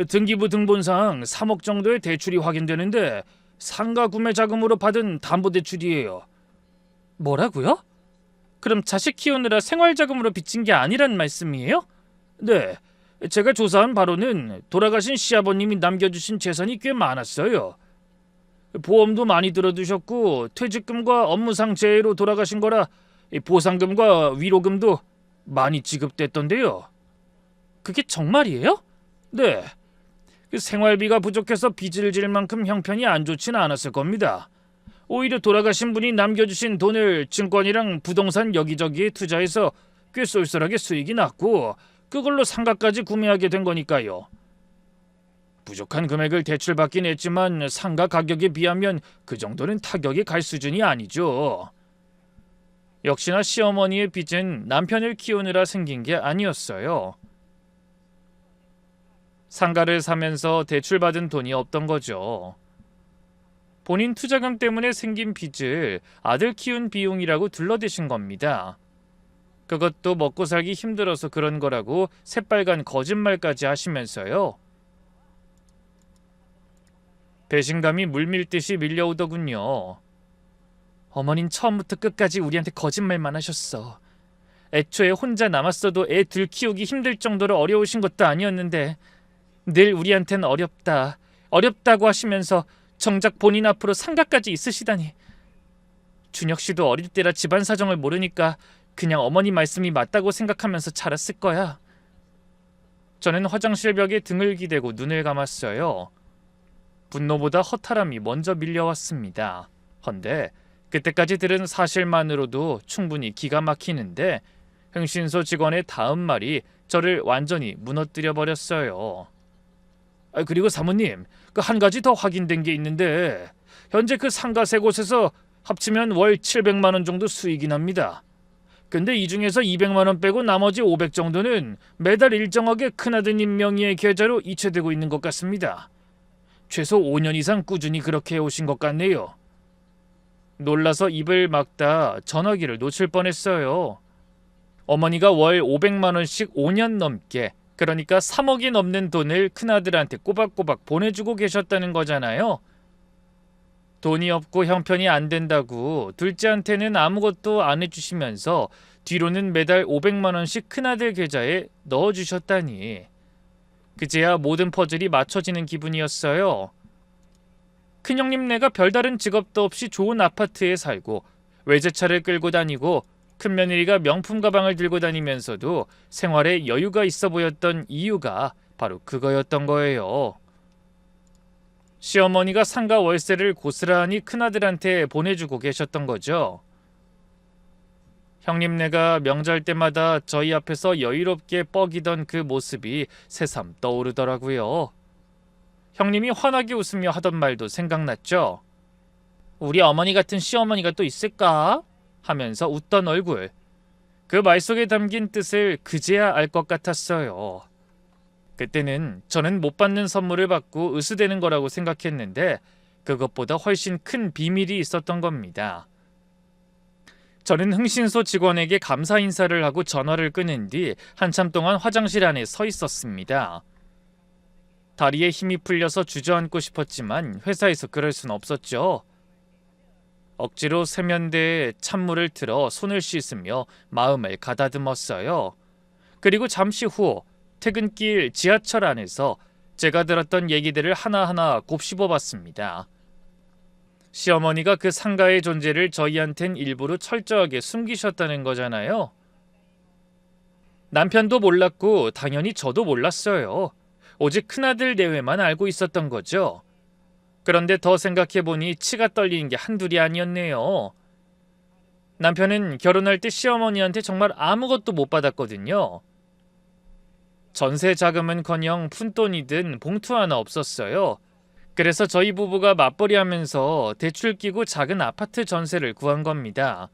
[SPEAKER 1] 등기부 등본상 3억 정도의 대출이 확인되는데 상가 구매 자금으로 받은 담보대출이에요. 뭐라고요? 그럼 자식 키우느라 생활자금으로 빚진 게 아니란 말씀이에요? 네, 제가 조사한 바로는 돌아가신 시아버님이 남겨주신 재산이 꽤 많았어요. 보험도 많이 들어두셨고 퇴직금과 업무상 재해로 돌아가신 거라 보상금과 위로금도 많이 지급됐던데요. 그게 정말이에요? 네, 그 생활비가 부족해서 빚을 질 만큼 형편이 안 좋지는 않았을 겁니다. 오히려 돌아가신 분이 남겨주신 돈을 증권이랑 부동산 여기저기에 투자해서 꽤 쏠쏠하게 수익이 났고 그걸로 상가까지 구매하게 된 거니까요. 부족한 금액을 대출받긴 했지만 상가 가격에 비하면 그 정도는 타격이 갈 수준이 아니죠. 역시나 시어머니의 빚은 남편을 키우느라 생긴 게 아니었어요. 상가를 사면서 대출받은 돈이 없던 거죠. 본인 투자금 때문에 생긴 빚을 아들 키운 비용이라고 둘러대신 겁니다. 그것도 먹고 살기 힘들어서 그런 거라고 새빨간 거짓말까지 하시면서요. 배신감이 물밀듯이 밀려오더군요. 어머닌 처음부터 끝까지 우리한테 거짓말만 하셨어. 애초에 혼자 남았어도 애 둘 키우기 힘들 정도로 어려우신 것도 아니었는데 늘 우리한텐 어렵다고 하시면서 정작 본인 앞으로 상가까지 있으시다니. 준혁 씨도 어릴 때라 집안 사정을 모르니까 그냥 어머니 말씀이 맞다고 생각하면서 자랐을 거야. 저는 화장실 벽에 등을 기대고 눈을 감았어요. 분노보다 허탈함이 먼저 밀려왔습니다. 헌데 그때까지 들은 사실만으로도 충분히 기가 막히는데 흥신소 직원의 다음 말이 저를 완전히 무너뜨려 버렸어요. 그리고 사모님, 그 한 가지 더 확인된 게 있는데 현재 그 상가 3곳에서 합치면 월 700만 원 정도 수익이 납니다. 근데 이 중에서 200만 원 빼고 나머지 500 정도는 매달 일정하게 큰아드님 명의의 계좌로 이체되고 있는 것 같습니다. 최소 5년 이상 꾸준히 그렇게 해오신 것 같네요. 놀라서 입을 막다 전화기를 놓칠 뻔했어요. 어머니가 월 500만 원씩 5년 넘게, 그러니까 3억이 넘는 돈을 큰아들한테 꼬박꼬박 보내주고 계셨다는 거잖아요. 돈이 없고 형편이 안 된다고 둘째한테는 아무것도 안 해주시면서 뒤로는 매달 500만 원씩 큰아들 계좌에 넣어주셨다니. 그제야 모든 퍼즐이 맞춰지는 기분이었어요. 큰형님네가 별다른 직업도 없이 좋은 아파트에 살고 외제차를 끌고 다니고 큰며느리가 명품 가방을 들고 다니면서도 생활에 여유가 있어 보였던 이유가 바로 그거였던 거예요. 시어머니가 상가 월세를 고스란히 큰아들한테 보내주고 계셨던 거죠. 형님네가 명절 때마다 저희 앞에서 여유롭게 뻐기던 그 모습이 새삼 떠오르더라고요. 형님이 환하게 웃으며 하던 말도 생각났죠. 우리 어머니 같은 시어머니가 또 있을까? 하면서 웃던 얼굴. 그 말 속에 담긴 뜻을 그제야 알 것 같았어요. 그때는 저는 못 받는 선물을 받고 으스대는 거라고 생각했는데 그것보다 훨씬 큰 비밀이 있었던 겁니다. 저는 흥신소 직원에게 감사 인사를 하고 전화를 끊은 뒤 한참 동안 화장실 안에 서 있었습니다. 다리에 힘이 풀려서 주저앉고 싶었지만 회사에서 그럴 순 없었죠. 억지로 세면대에 찬물을 틀어 손을 씻으며 마음을 가다듬었어요. 그리고 잠시 후 퇴근길 지하철 안에서 제가 들었던 얘기들을 하나하나 곱씹어봤습니다. 시어머니가 그 상가의 존재를 저희한텐 일부러 철저하게 숨기셨다는 거잖아요. 남편도 몰랐고 당연히 저도 몰랐어요. 오직 큰아들 내외만 알고 있었던 거죠. 그런데 더 생각해보니 치가 떨리는 게 한둘이 아니었네요. 남편은 결혼할 때 시어머니한테 정말 아무것도 못 받았거든요. 전세 자금은커녕 푼돈이든 봉투 하나 없었어요. 그래서 저희 부부가 맞벌이하면서 대출 끼고 작은 아파트 전세를 구한 겁니다.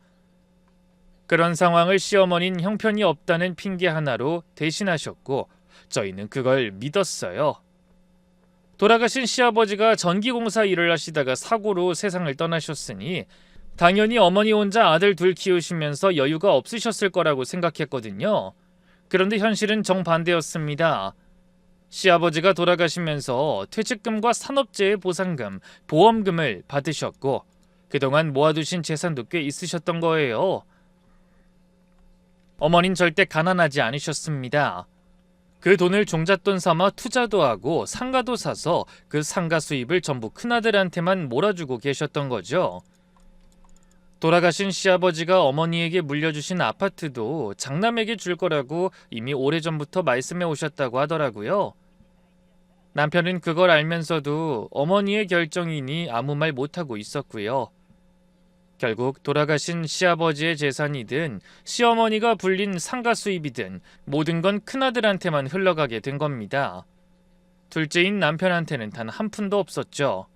[SPEAKER 1] 그런 상황을 시어머니는 형편이 없다는 핑계 하나로 대신하셨고 저희는 그걸 믿었어요. 돌아가신 시아버지가 전기공사 일을 하시다가 사고로 세상을 떠나셨으니 당연히 어머니 혼자 아들 둘 키우시면서 여유가 없으셨을 거라고 생각했거든요. 그런데 현실은 정반대였습니다. 시아버지가 돌아가시면서 퇴직금과 산업재해 보상금, 보험금을 받으셨고 그동안 모아두신 재산도 꽤 있으셨던 거예요. 어머닌 절대 가난하지 않으셨습니다. 그 돈을 종잣돈 삼아 투자도 하고 상가도 사서 그 상가 수입을 전부 큰아들한테만 몰아주고 계셨던 거죠. 돌아가신 시아버지가 어머니에게 물려주신 아파트도 장남에게 줄 거라고 이미 오래전부터 말씀해 오셨다고 하더라고요. 남편은 그걸 알면서도 어머니의 결정이니 아무 말 못하고 있었고요. 결국 돌아가신 시아버지의 재산이든 시어머니가 불린 상가 수입이든 모든 건 큰아들한테만 흘러가게 된 겁니다. 둘째인 남편한테는 단 한 푼도 없었죠.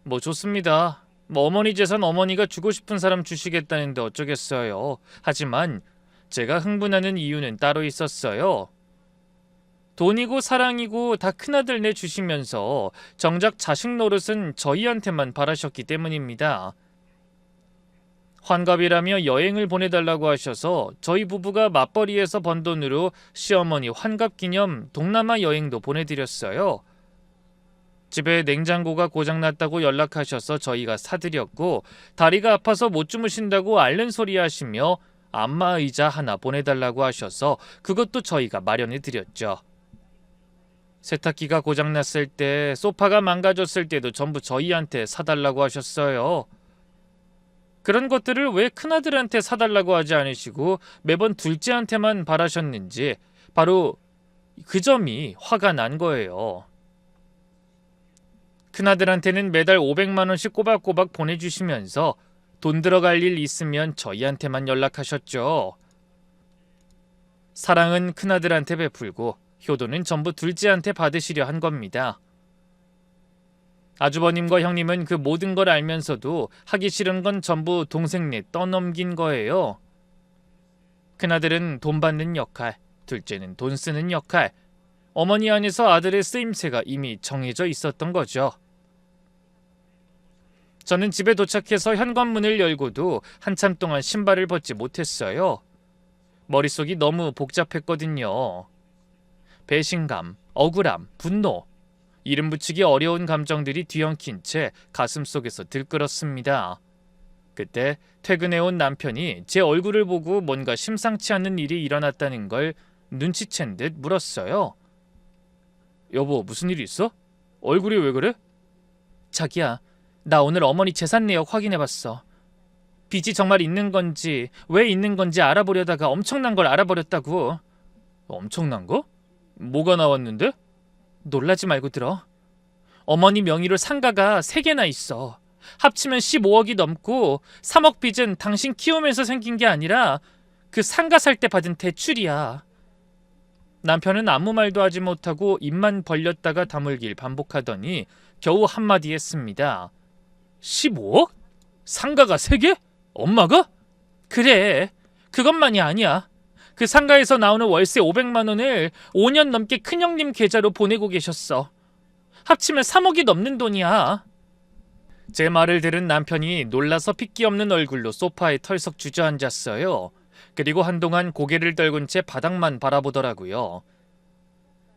[SPEAKER 1] 뭐 좋습니다. 어머니 재산 어머니가 주고 싶은 사람 주시겠다는데 어쩌겠어요. 하지만 제가 흥분하는 이유는 따로 있었어요. 돈이고 사랑이고 다 큰아들 내주시면서 정작 자식 노릇은 저희한테만 바라셨기 때문입니다. 환갑이라며 여행을 보내달라고 하셔서 저희 부부가 맞벌이에서 번 돈으로 시어머니 환갑 기념 동남아 여행도 보내드렸어요. 집에 냉장고가 고장났다고 연락하셔서 저희가 사드렸고 다리가 아파서 못 주무신다고 앓는 소리 하시며 안마의자 하나 보내달라고 하셔서 그것도 저희가 마련해드렸죠. 세탁기가 고장났을 때, 소파가 망가졌을 때도 전부 저희한테 사달라고 하셨어요. 그런 것들을 왜 큰아들한테 사달라고 하지 않으시고 매번 둘째한테만 바라셨는지 바로 그 점이 화가 난 거예요. 큰아들한테는 매달 500만 원씩 꼬박꼬박 보내주시면서 돈 들어갈 일 있으면 저희한테만 연락하셨죠. 사랑은 큰아들한테 베풀고 효도는 전부 둘째한테 받으시려 한 겁니다. 아주버님과 형님은 그 모든 걸 알면서도 하기 싫은 건 전부 동생네 떠넘긴 거예요. 큰아들은 돈 받는 역할, 둘째는 돈 쓰는 역할, 어머니 안에서 아들의 쓰임새가 이미 정해져 있었던 거죠. 저는 집에 도착해서 현관문을 열고도 한참 동안 신발을 벗지 못했어요. 머릿속이 너무 복잡했거든요. 배신감, 억울함, 분노, 이름 붙이기 어려운 감정들이 뒤엉킨 채 가슴속에서 들끓었습니다. 그때 퇴근해온 남편이 제 얼굴을 보고 뭔가 심상치 않은 일이 일어났다는 걸 눈치챈 듯 물었어요. 여보, 무슨 일 있어? 얼굴이 왜 그래? 자기야, 나 오늘 어머니 재산 내역 확인해봤어. 빚이 정말 있는 건지 왜 있는 건지 알아보려다가 엄청난 걸 알아버렸다고. 엄청난 거? 뭐가 나왔는데? 놀라지 말고 들어. 어머니 명의로 상가가 3개나 있어. 합치면 15억이 넘고 3억 빚은 당신 키우면서 생긴 게 아니라 그 상가 살 때 받은 대출이야. 남편은 아무 말도 하지 못하고 입만 벌렸다가 다물길 반복하더니 겨우 한마디 했습니다. 15억? 상가가 3개? 엄마가? 그래, 그것만이 아니야. 그 상가에서 나오는 월세 500만 원을 5년 넘게 큰형님 계좌로 보내고 계셨어. 합치면 3억이 넘는 돈이야. 제 말을 들은 남편이 놀라서 핏기 없는 얼굴로 소파에 털썩 주저앉았어요. 그리고 한동안 고개를 떨군 채 바닥만 바라보더라고요.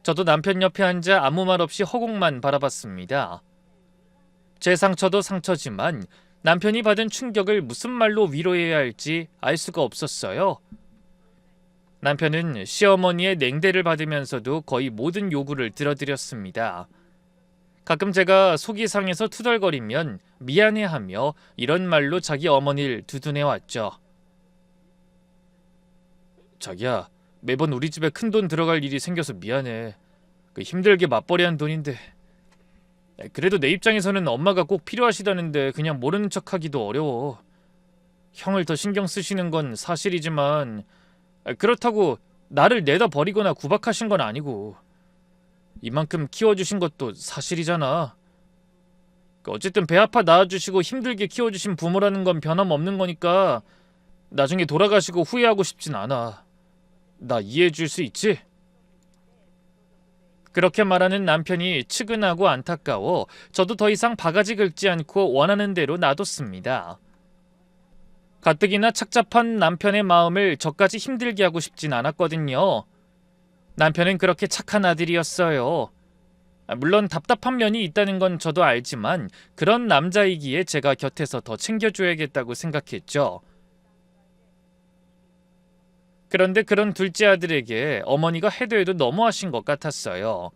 [SPEAKER 1] 저도 남편 옆에 앉아 아무 말 없이 허공만 바라봤습니다. 제 상처도 상처지만 남편이 받은 충격을 무슨 말로 위로해야 할지 알 수가 없었어요. 남편은 시어머니의 냉대를 받으면서도 거의 모든 요구를 들어드렸습니다. 가끔 제가 속이 상해서 투덜거리면 미안해하며 이런 말로 자기 어머니를 두둔해왔죠. 자기야, 매번 우리 집에 큰돈 들어갈 일이 생겨서 미안해. 힘들게 맞벌이한 돈인데. 그래도 내 입장에서는 엄마가 꼭 필요하시다는데 그냥 모르는 척하기도 어려워. 형을 더 신경 쓰시는 건 사실이지만 그렇다고 나를 내다 버리거나 구박하신 건 아니고 이만큼 키워주신 것도 사실이잖아. 어쨌든 배 아파 낳아주시고 힘들게 키워주신 부모라는 건 변함없는 거니까 나중에 돌아가시고 후회하고 싶진 않아. 나 이해해 줄 수 있지? 그렇게 말하는 남편이 측은하고 안타까워 저도 더 이상 바가지 긁지 않고 원하는 대로 놔뒀습니다. 가뜩이나 착잡한 남편의 마음을 저까지 힘들게 하고 싶진 않았거든요. 남편은 그렇게 착한 아들이었어요. 물론 답답한 면이 있다는 건 저도 알지만 그런 남자이기에 제가 곁에서 더 챙겨줘야겠다고 생각했죠. 그런데 그런 둘째 아들에게 어머니가 해도 해도 너무하신 것 같았어요.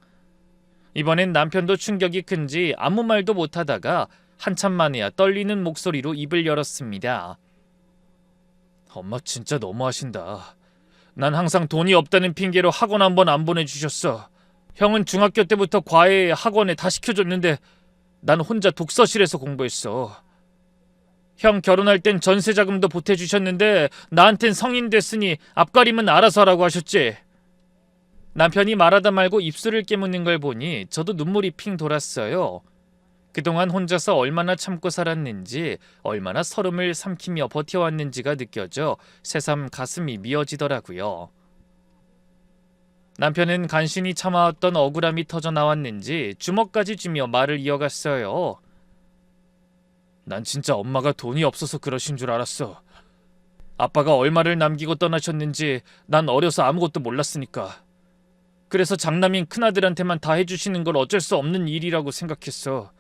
[SPEAKER 1] 이번엔 남편도 충격이 큰지 아무 말도 못하다가 한참 만에야 떨리는 목소리로 입을 열었습니다. 엄마 진짜 너무하신다. 난 항상 돈이 없다는 핑계로 학원 한 번 안 보내주셨어. 형은 중학교 때부터 과외 학원에 다 시켜줬는데 난 혼자 독서실에서 공부했어. 형 결혼할 땐 전세 자금도 보태주셨는데 나한텐 성인 됐으니 앞가림은 알아서 하라고 하셨지. 남편이 말하다 말고 입술을 깨무는 걸 보니 저도 눈물이 핑 돌았어요. 그동안 혼자서 얼마나 참고 살았는지, 얼마나 서름을 삼키며 버텨왔는지가 느껴져 새삼 가슴이 미어지더라고요. 남편은 간신히 참아왔던 억울함이 터져 나왔는지 주먹까지 쥐며 말을 이어갔어요. 난 진짜 엄마가 돈이 없어서 그러신 줄 알았어. 아빠가 얼마를 남기고 떠나셨는지 난 어려서 아무것도 몰랐으니까. 그래서 장남인 큰아들한테만 다 해주시는 걸 어쩔 수 없는 일이라고 생각했어.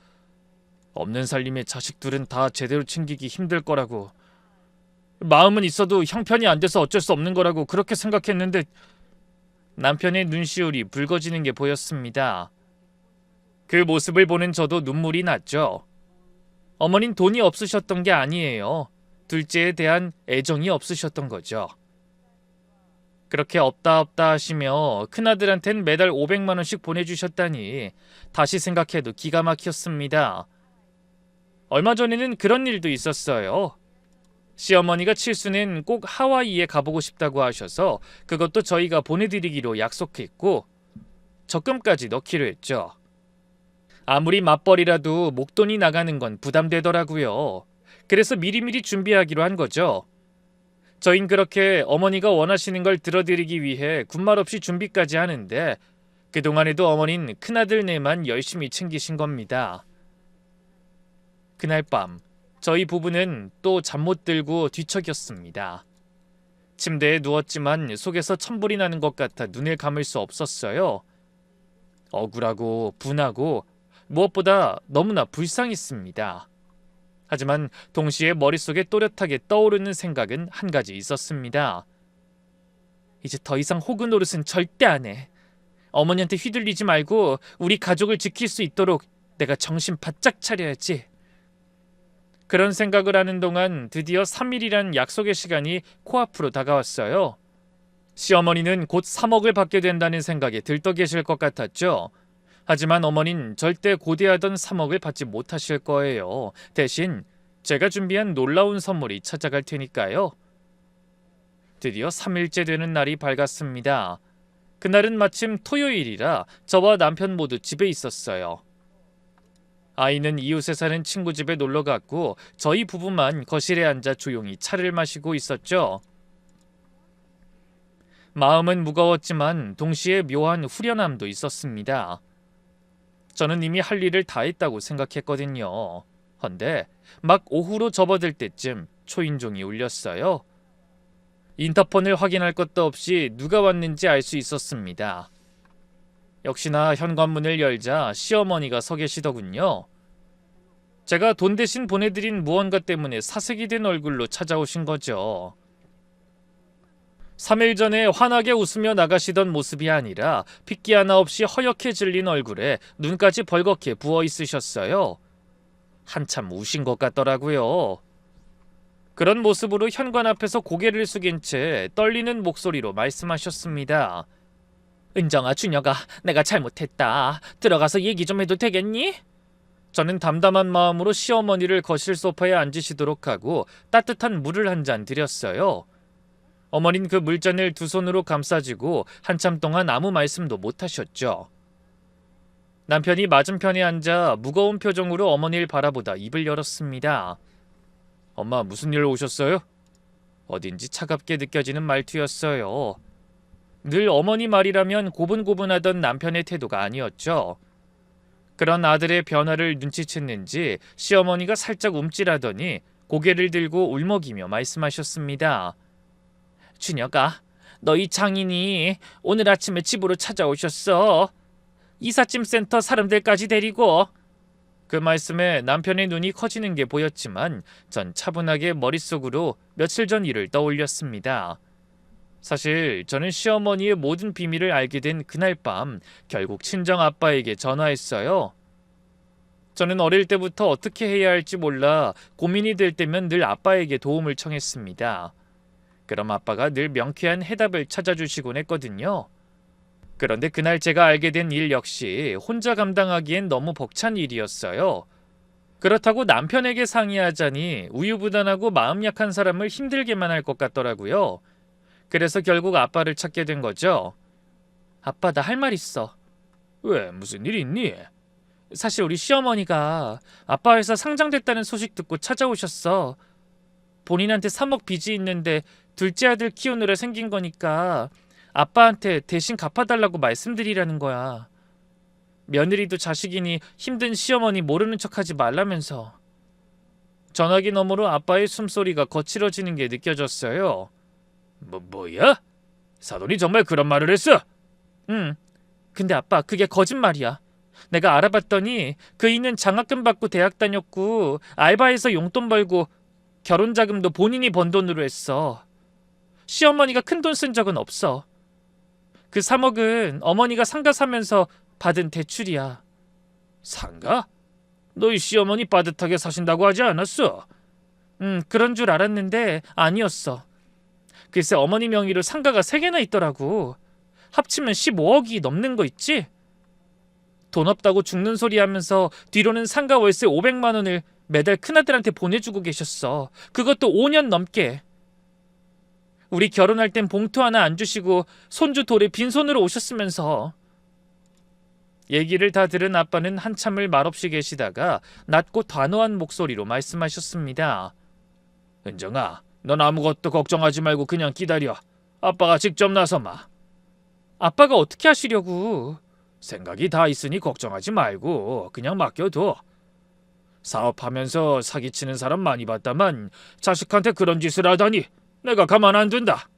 [SPEAKER 1] 없는 살림에 자식 둘은 다 제대로 챙기기 힘들 거라고. 마음은 있어도 형편이 안 돼서 어쩔 수 없는 거라고 그렇게 생각했는데. 남편의 눈시울이 붉어지는 게 보였습니다. 그 모습을 보는 저도 눈물이 났죠. 어머닌 돈이 없으셨던 게 아니에요. 둘째에 대한 애정이 없으셨던 거죠. 그렇게 없다 없다 하시며 큰아들한텐 매달 500만 원씩 보내주셨다니 다시 생각해도 기가 막혔습니다. 얼마 전에는 그런 일도 있었어요. 시어머니가 칠순엔 꼭 하와이에 가보고 싶다고 하셔서 그것도 저희가 보내드리기로 약속했고 적금까지 넣기로 했죠. 아무리 맞벌이라도 목돈이 나가는 건 부담되더라고요. 그래서 미리미리 준비하기로 한 거죠. 저흰 그렇게 어머니가 원하시는 걸 들어드리기 위해 군말 없이 준비까지 하는데 그동안에도 어머니는 큰아들네만 열심히 챙기신 겁니다. 그날 밤 저희 부부는 또 잠 못 들고 뒤척였습니다. 침대에 누웠지만 속에서 천불이 나는 것 같아 눈을 감을 수 없었어요. 억울하고 분하고 무엇보다 너무나 불쌍했습니다. 하지만 동시에 머릿속에 또렷하게 떠오르는 생각은 한 가지 있었습니다. 이제 더 이상 호구 노릇은 절대 안 해. 어머니한테 휘둘리지 말고 우리 가족을 지킬 수 있도록 내가 정신 바짝 차려야지. 그런 생각을 하는 동안 드디어 3일이란 약속의 시간이 코앞으로 다가왔어요. 시어머니는 곧 3억을 받게 된다는 생각에 들떠 계실 것 같았죠. 하지만 어머닌 절대 고대하던 3억을 받지 못하실 거예요. 대신 제가 준비한 놀라운 선물이 찾아갈 테니까요. 드디어 3일째 되는 날이 밝았습니다. 그날은 마침 토요일이라 저와 남편 모두 집에 있었어요. 아이는 이웃에 사는 친구 집에 놀러 갔고 저희 부부만 거실에 앉아 조용히 차를 마시고 있었죠. 마음은 무거웠지만 동시에 묘한 후련함도 있었습니다. 저는 이미 할 일을 다 했다고 생각했거든요. 헌데 막 오후로 접어들 때쯤 초인종이 울렸어요. 인터폰을 확인할 것도 없이 누가 왔는지 알 수 있었습니다. 역시나 현관문을 열자 시어머니가 서 계시더군요. 제가 돈 대신 보내드린 무언가 때문에 사색이 된 얼굴로 찾아오신 거죠. 3일 전에 환하게 웃으며 나가시던 모습이 아니라 핏기 하나 없이 허옇게 질린 얼굴에 눈까지 벌겋게 부어 있으셨어요. 한참 우신 것 같더라고요. 그런 모습으로 현관 앞에서 고개를 숙인 채 떨리는 목소리로 말씀하셨습니다. 은정아, 준혁아, 내가 잘못했다. 들어가서 얘기 좀 해도 되겠니? 저는 담담한 마음으로 시어머니를 거실 소파에 앉으시도록 하고 따뜻한 물을 한 잔 드렸어요. 어머닌 그 물잔을 두 손으로 감싸쥐고 한참 동안 아무 말씀도 못하셨죠. 남편이 맞은편에 앉아 무거운 표정으로 어머니를 바라보다 입을 열었습니다. 엄마, 무슨 일로 오셨어요? 어딘지 차갑게 느껴지는 말투였어요. 늘 어머니 말이라면 고분고분하던 남편의 태도가 아니었죠. 그런 아들의 변화를 눈치챘는지 시어머니가 살짝 움찔하더니 고개를 들고 울먹이며 말씀하셨습니다. 준혁아, 너희 장인이 오늘 아침에 집으로 찾아오셨어. 이삿짐 센터 사람들까지 데리고. 그 말씀에 남편의 눈이 커지는 게 보였지만 전 차분하게 머릿속으로 며칠 전 일을 떠올렸습니다. 사실 저는 시어머니의 모든 비밀을 알게 된 그날 밤 결국 친정 아빠에게 전화했어요. 저는 어릴 때부터 어떻게 해야 할지 몰라 고민이 될 때면 늘 아빠에게 도움을 청했습니다. 그럼 아빠가 늘 명쾌한 해답을 찾아주시곤 했거든요. 그런데 그날 제가 알게 된 일 역시 혼자 감당하기엔 너무 벅찬 일이었어요. 그렇다고 남편에게 상의하자니 우유부단하고 마음 약한 사람을 힘들게만 할 것 같더라고요. 그래서 결국 아빠를 찾게 된 거죠. 아빠, 나 할 말 있어.
[SPEAKER 2] 왜, 무슨 일 있니?
[SPEAKER 1] 사실 우리 시어머니가 아빠 회사 상장됐다는 소식 듣고 찾아오셨어. 본인한테 3억 빚이 있는데 둘째 아들 키우느라 생긴 거니까 아빠한테 대신 갚아달라고 말씀드리라는 거야. 며느리도 자식이니 힘든 시어머니 모르는 척하지 말라면서. 전화기 너머로 아빠의 숨소리가 거칠어지는 게 느껴졌어요.
[SPEAKER 2] 뭐야? 사돈이 정말 그런 말을 했어?
[SPEAKER 1] 응. 근데 아빠, 그게 거짓말이야. 내가 알아봤더니 그 이는 장학금 받고 대학 다녔고 알바해서 용돈 벌고 결혼 자금도 본인이 번 돈으로 했어. 시어머니가 큰돈 쓴 적은 없어. 그 3억은 어머니가 상가 사면서 받은 대출이야.
[SPEAKER 2] 상가? 너희 시어머니 빠듯하게 사신다고 하지 않았어?
[SPEAKER 1] 그런 줄 알았는데 아니었어. 글쎄 어머니 명의로 상가가 3개나 있더라고. 합치면 15억이 넘는 거 있지? 돈 없다고 죽는 소리 하면서 뒤로는 상가 월세 500만 원을 매달 큰아들한테 보내주고 계셨어. 그것도 5년 넘게. 우리 결혼할 땐 봉투 하나 안 주시고 손주 돌에 빈손으로 오셨으면서. 얘기를 다 들은 아빠는 한참을 말없이 계시다가 낮고 단호한 목소리로 말씀하셨습니다.
[SPEAKER 2] 은정아, 넌 아무것도 걱정하지 말고 그냥 기다려. 아빠가 직접 나서마.
[SPEAKER 1] 아빠가 어떻게 하시려고?
[SPEAKER 2] 생각이 다 있으니 걱정하지 말고 그냥 맡겨둬. 사업하면서 사기치는 사람 많이 봤다만 자식한테 그런 짓을 하다니 내가 가만 안 둔다.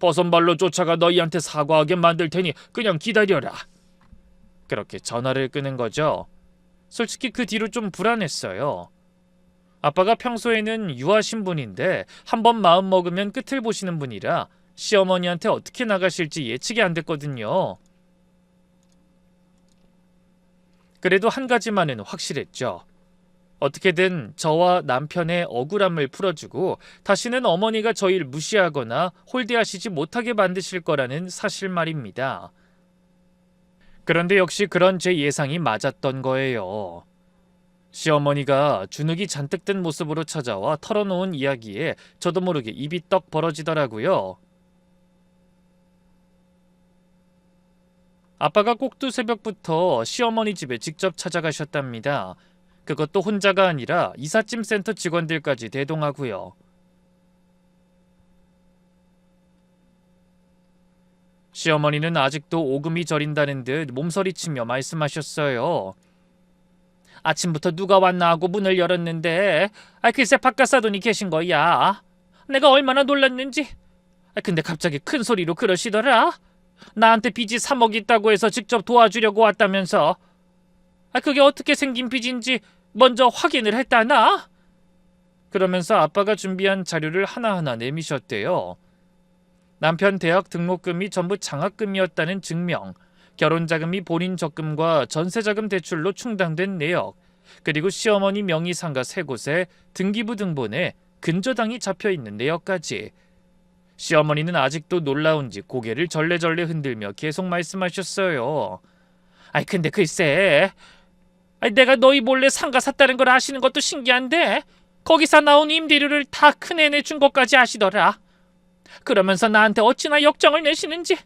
[SPEAKER 2] 버선발로 쫓아가 너희한테 사과하게 만들 테니 그냥 기다려라.
[SPEAKER 1] 그렇게 전화를 끄는 거죠. 솔직히 그 뒤로 좀 불안했어요. 아빠가 평소에는 유하신 분인데 한번 마음 먹으면 끝을 보시는 분이라 시어머니한테 어떻게 나가실지 예측이 안 됐거든요. 그래도 한 가지만은 확실했죠. 어떻게든 저와 남편의 억울함을 풀어주고 다시는 어머니가 저희를 무시하거나 홀대하시지 못하게 만드실 거라는 사실 말입니다. 그런데 역시 그런 제 예상이 맞았던 거예요. 시어머니가 주눅이 잔뜩 든 모습으로 찾아와 털어놓은 이야기에 저도 모르게 입이 떡 벌어지더라고요. 아빠가 꼭두 새벽부터 시어머니 집에 직접 찾아가셨답니다. 그것도 혼자가 아니라 이삿짐 센터 직원들까지 대동하고요. 시어머니는 아직도 오금이 저린다는 듯 몸서리치며 말씀하셨어요. 아침부터 누가 왔나 하고 문을 열었는데 글쎄 바깥 사돈이 계신 거야. 내가 얼마나 놀랐는지. 근데 갑자기 큰 소리로 그러시더라. 나한테 빚이 3억 있다고 해서 직접 도와주려고 왔다면서. 그게 어떻게 생긴 빚인지 먼저 확인을 했다나? 그러면서 아빠가 준비한 자료를 하나하나 내미셨대요. 남편 대학 등록금이 전부 장학금이었다는 증명, 결혼자금이 본인 적금과 전세자금 대출로 충당된 내역, 그리고 시어머니 명의 상가 3곳에 등기부 등본에 근저당이 잡혀있는 내역까지. 시어머니는 아직도 놀라운지 고개를 절레절레 흔들며 계속 말씀하셨어요. 근데 글쎄, 내가 너희 몰래 상가 샀다는 걸 아시는 것도 신기한데 거기서 나온 임대료를 다 큰애 내준 것까지 아시더라. 그러면서 나한테 어찌나 역정을 내시는지.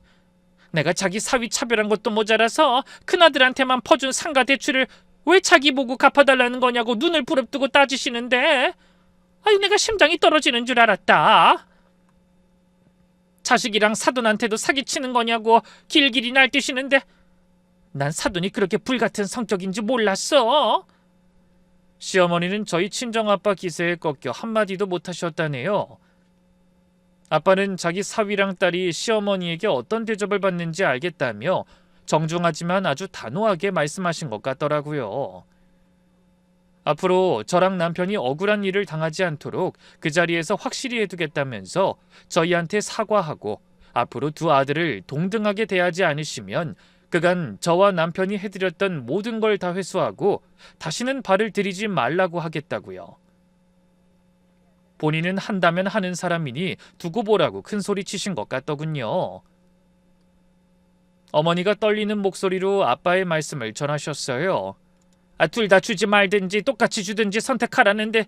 [SPEAKER 1] 내가 자기 사위 차별한 것도 모자라서 큰아들한테만 퍼준 상가 대출을 왜 자기 보고 갚아달라는 거냐고 눈을 부릅뜨고 따지시는데
[SPEAKER 2] 아유, 내가 심장이 떨어지는 줄 알았다. 자식이랑 사돈한테도 사기치는 거냐고 길길이 날뛰시는데 난 사돈이 그렇게 불같은 성격인지 몰랐어.
[SPEAKER 1] 시어머니는 저희 친정아빠 기세에 꺾여 한마디도 못하셨다네요. 아빠는 자기 사위랑 딸이 시어머니에게 어떤 대접을 받는지 알겠다며 정중하지만 아주 단호하게 말씀하신 것 같더라고요. 앞으로 저랑 남편이 억울한 일을 당하지 않도록 그 자리에서 확실히 해두겠다면서 저희한테 사과하고 앞으로 두 아들을 동등하게 대하지 않으시면 그간 저와 남편이 해드렸던 모든 걸 다 회수하고 다시는 발을 들이지 말라고 하겠다고요. 본인은 한다면 하는 사람이니 두고 보라고 큰 소리 치신 것 같더군요. 어머니가 떨리는 목소리로 아빠의 말씀을 전하셨어요.
[SPEAKER 2] 둘 다 주지 말든지 똑같이 주든지 선택하라는데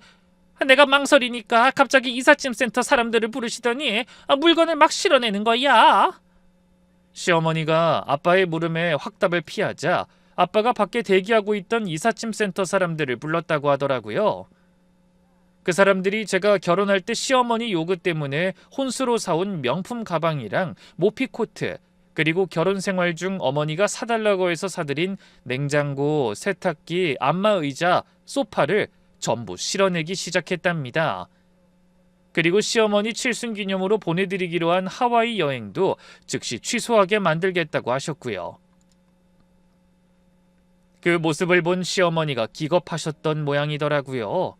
[SPEAKER 2] 내가 망설이니까 갑자기 이삿짐 센터 사람들을 부르시더니 물건을 막 실어내는 거야.
[SPEAKER 1] 시어머니가 아빠의 물음에 확답을 피하자 아빠가 밖에 대기하고 있던 이삿짐 센터 사람들을 불렀다고 하더라고요. 그 사람들이 제가 결혼할 때 시어머니 요구 때문에 혼수로 사온 명품 가방이랑 모피 코트, 그리고 결혼 생활 중 어머니가 사달라고 해서 사들인 냉장고, 세탁기, 안마의자, 소파를 전부 실어내기 시작했답니다. 그리고 시어머니 칠순기념으로 보내드리기로 한 하와이 여행도 즉시 취소하게 만들겠다고 하셨고요. 그 모습을 본 시어머니가 기겁하셨던 모양이더라고요.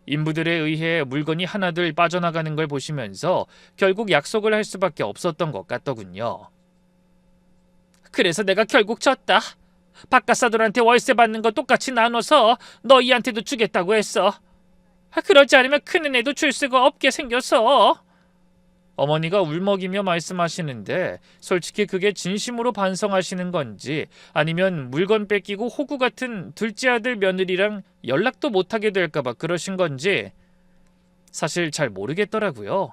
[SPEAKER 1] 인부들에 의해 물건이 하나둘 빠져나가는 걸 보시면서 결국 약속을 할 수밖에 없었던 것 같더군요.
[SPEAKER 2] 그래서 내가 결국 졌다. 바깥사돈한테 월세 받는 거 똑같이 나눠서 너희한테도 주겠다고 했어. 그러지 않으면 큰애도 줄 수가 없게 생겨서.
[SPEAKER 1] 어머니가 울먹이며 말씀하시는데 솔직히 그게 진심으로 반성하시는 건지 아니면 물건 뺏기고 호구 같은 둘째 아들 며느리랑 연락도 못하게 될까봐 그러신 건지 사실 잘 모르겠더라고요.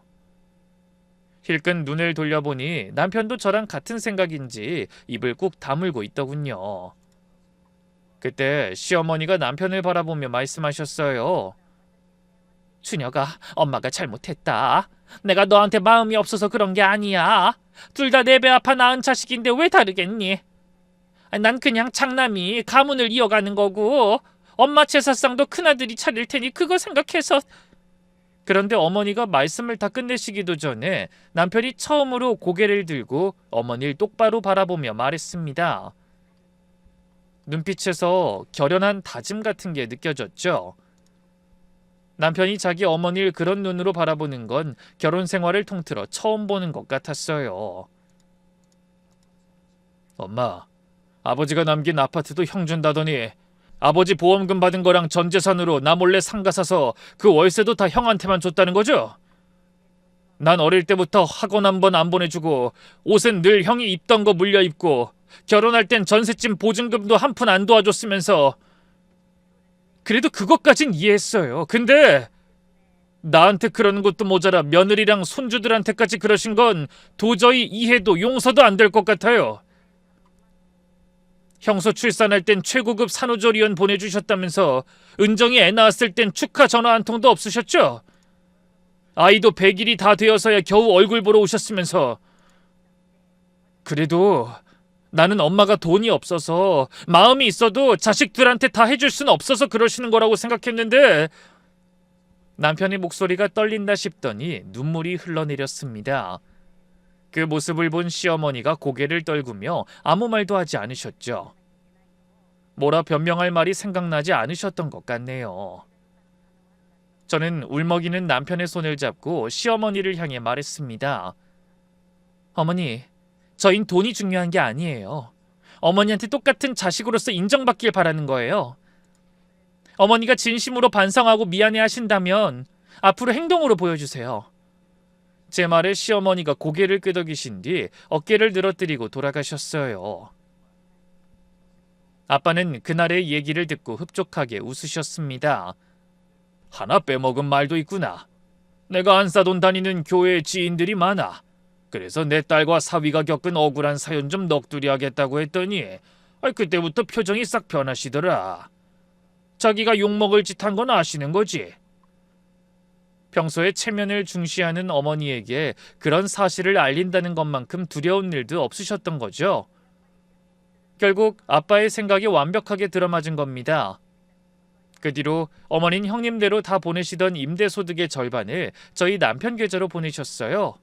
[SPEAKER 1] 힐끔 눈을 돌려보니 남편도 저랑 같은 생각인지 입을 꾹 다물고 있더군요. 그때 시어머니가 남편을 바라보며 말씀하셨어요.
[SPEAKER 2] 준혁아, 엄마가 잘못했다. 내가 너한테 마음이 없어서 그런 게 아니야. 둘 다 내 배 아파 낳은 자식인데 왜 다르겠니? 난 그냥 장남이 가문을 이어가는 거고 엄마 제사상도 큰아들이 차릴 테니 그거 생각해서.
[SPEAKER 1] 그런데 어머니가 말씀을 다 끝내시기도 전에 남편이 처음으로 고개를 들고 어머니를 똑바로 바라보며 말했습니다. 눈빛에서 결연한 다짐 같은 게 느껴졌죠. 남편이 자기 어머니를 그런 눈으로 바라보는 건 결혼 생활을 통틀어 처음 보는 것 같았어요. 엄마, 아버지가 남긴 아파트도 형 준다더니 아버지 보험금 받은 거랑 전 재산으로 나 몰래 상가 사서 그 월세도 다 형한테만 줬다는 거죠? 난 어릴 때부터 학원 한 번 안 보내주고 옷은 늘 형이 입던 거 물려 입고 결혼할 땐 전셋집 보증금도 한 푼 안 도와줬으면서 그래도 그것까진 이해했어요. 근데 나한테 그러는 것도 모자라 며느리랑 손주들한테까지 그러신 건 도저히 이해도 용서도 안 될 것 같아요. 형수 출산할 땐 최고급 산후조리원 보내주셨다면서 은정이 애 낳았을 땐 축하 전화 한 통도 없으셨죠? 아이도 100일이 다 되어서야 겨우 얼굴 보러 오셨으면서. 그래도 나는 엄마가 돈이 없어서 마음이 있어도 자식들한테 다 해줄 수는 없어서 그러시는 거라고 생각했는데. 남편의 목소리가 떨린다 싶더니 눈물이 흘러내렸습니다. 그 모습을 본 시어머니가 고개를 떨구며 아무 말도 하지 않으셨죠. 뭐라 변명할 말이 생각나지 않으셨던 것 같네요. 저는 울먹이는 남편의 손을 잡고 시어머니를 향해 말했습니다. 어머니, 저흰 돈이 중요한 게 아니에요. 어머니한테 똑같은 자식으로서 인정받길 바라는 거예요. 어머니가 진심으로 반성하고 미안해 하신다면 앞으로 행동으로 보여주세요. 제 말에 시어머니가 고개를 끄덕이신 뒤 어깨를 늘어뜨리고 돌아가셨어요. 아빠는 그날의 얘기를 듣고 흡족하게 웃으셨습니다. 하나 빼먹은 말도 있구나. 내가 안 싸돈 다니는 교회 지인들이 많아. 그래서 내 딸과 사위가 겪은 억울한 사연 좀 넋두리 하겠다고 했더니 그때부터 표정이 싹 변하시더라. 자기가 욕먹을 짓 한 건 아시는 거지. 평소에 체면을 중시하는 어머니에게 그런 사실을 알린다는 것만큼 두려운 일도 없으셨던 거죠. 결국 아빠의 생각이 완벽하게 들어맞은 겁니다. 그 뒤로 어머니는 형님대로 다 보내시던 임대소득의 절반을 저희 남편 계좌로 보내셨어요.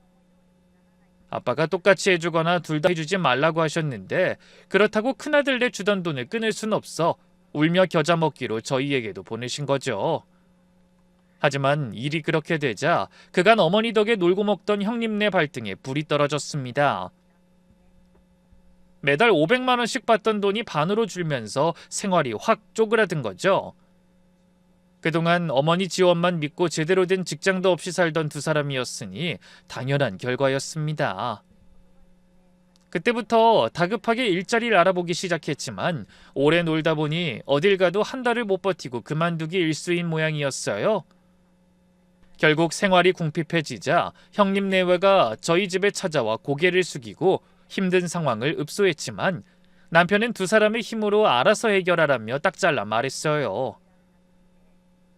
[SPEAKER 1] 아빠가 똑같이 해주거나 둘 다 해주지 말라고 하셨는데 그렇다고 큰아들네 주던 돈을 끊을 순 없어 울며 겨자 먹기로 저희에게도 보내신 거죠. 하지만 일이 그렇게 되자 그간 어머니 덕에 놀고 먹던 형님네 발등에 불이 떨어졌습니다. 매달 500만 원씩 받던 돈이 반으로 줄면서 생활이 확 쪼그라든 거죠. 그동안 어머니 지원만 믿고 제대로 된 직장도 없이 살던 두 사람이었으니 당연한 결과였습니다. 그때부터 다급하게 일자리를 알아보기 시작했지만 오래 놀다 보니 어딜 가도 한 달을 못 버티고 그만두기 일쑤인 모양이었어요. 결국 생활이 궁핍해지자 형님 내외가 저희 집에 찾아와 고개를 숙이고 힘든 상황을 읍소했지만 남편은 두 사람의 힘으로 알아서 해결하라며 딱 잘라 말했어요.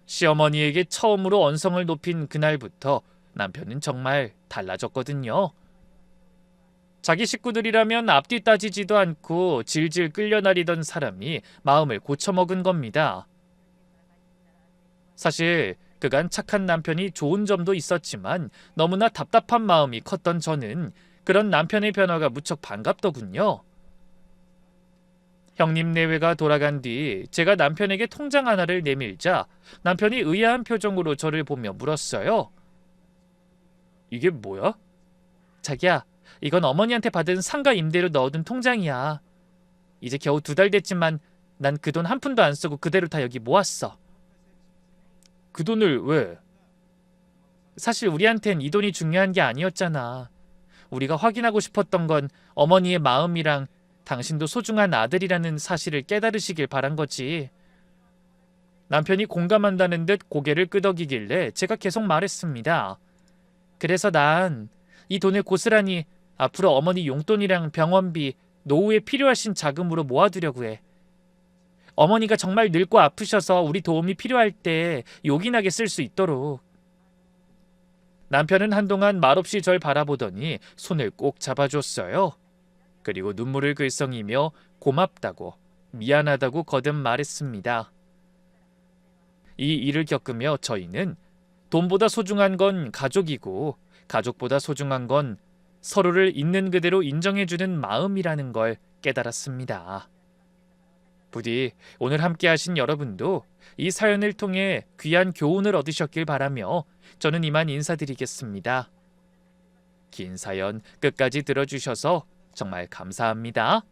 [SPEAKER 1] 시어머니에게 처음으로 언성을 높인 그날부터 남편은 정말 달라졌거든요. 자기 식구들이라면 앞뒤 따지지도 않고 질질 끌려나리던 사람이 마음을 고쳐먹은 겁니다. 사실 그간 착한 남편이 좋은 점도 있었지만 너무나 답답한 마음이 컸던 저는 그런 남편의 변화가 무척 반갑더군요. 형님 내외가 돌아간 뒤 제가 남편에게 통장 하나를 내밀자 남편이 의아한 표정으로 저를 보며 물었어요. 이게 뭐야? 자기야, 이건 어머니한테 받은 상가 임대료 넣어둔 통장이야. 이제 겨우 2달 됐지만 난 그 돈 한 푼도 안 쓰고 그대로 다 여기 모았어. 그 돈을 왜? 사실 우리한텐 이 돈이 중요한 게 아니었잖아. 우리가 확인하고 싶었던 건 어머니의 마음이랑 당신도 소중한 아들이라는 사실을 깨달으시길 바란 거지. 남편이 공감한다는 듯 고개를 끄덕이길래 제가 계속 말했습니다. 그래서 난 이 돈을 고스란히 앞으로 어머니 용돈이랑 병원비, 노후에 필요하신 자금으로 모아두려고 해. 어머니가 정말 늙고 아프셔서 우리 도움이 필요할 때 요긴하게 쓸 수 있도록. 남편은 한동안 말없이 절 바라보더니 손을 꼭 잡아줬어요. 그리고 눈물을 글썽이며 고맙다고, 미안하다고 거듭 말했습니다. 이 일을 겪으며 저희는 돈보다 소중한 건 가족이고 가족보다 소중한 건 서로를 있는 그대로 인정해주는 마음이라는 걸 깨달았습니다. 부디 오늘 함께 하신 여러분도 이 사연을 통해 귀한 교훈을 얻으셨길 바라며 저는 이만 인사드리겠습니다. 긴 사연 끝까지 들어주셔서 정말 감사합니다.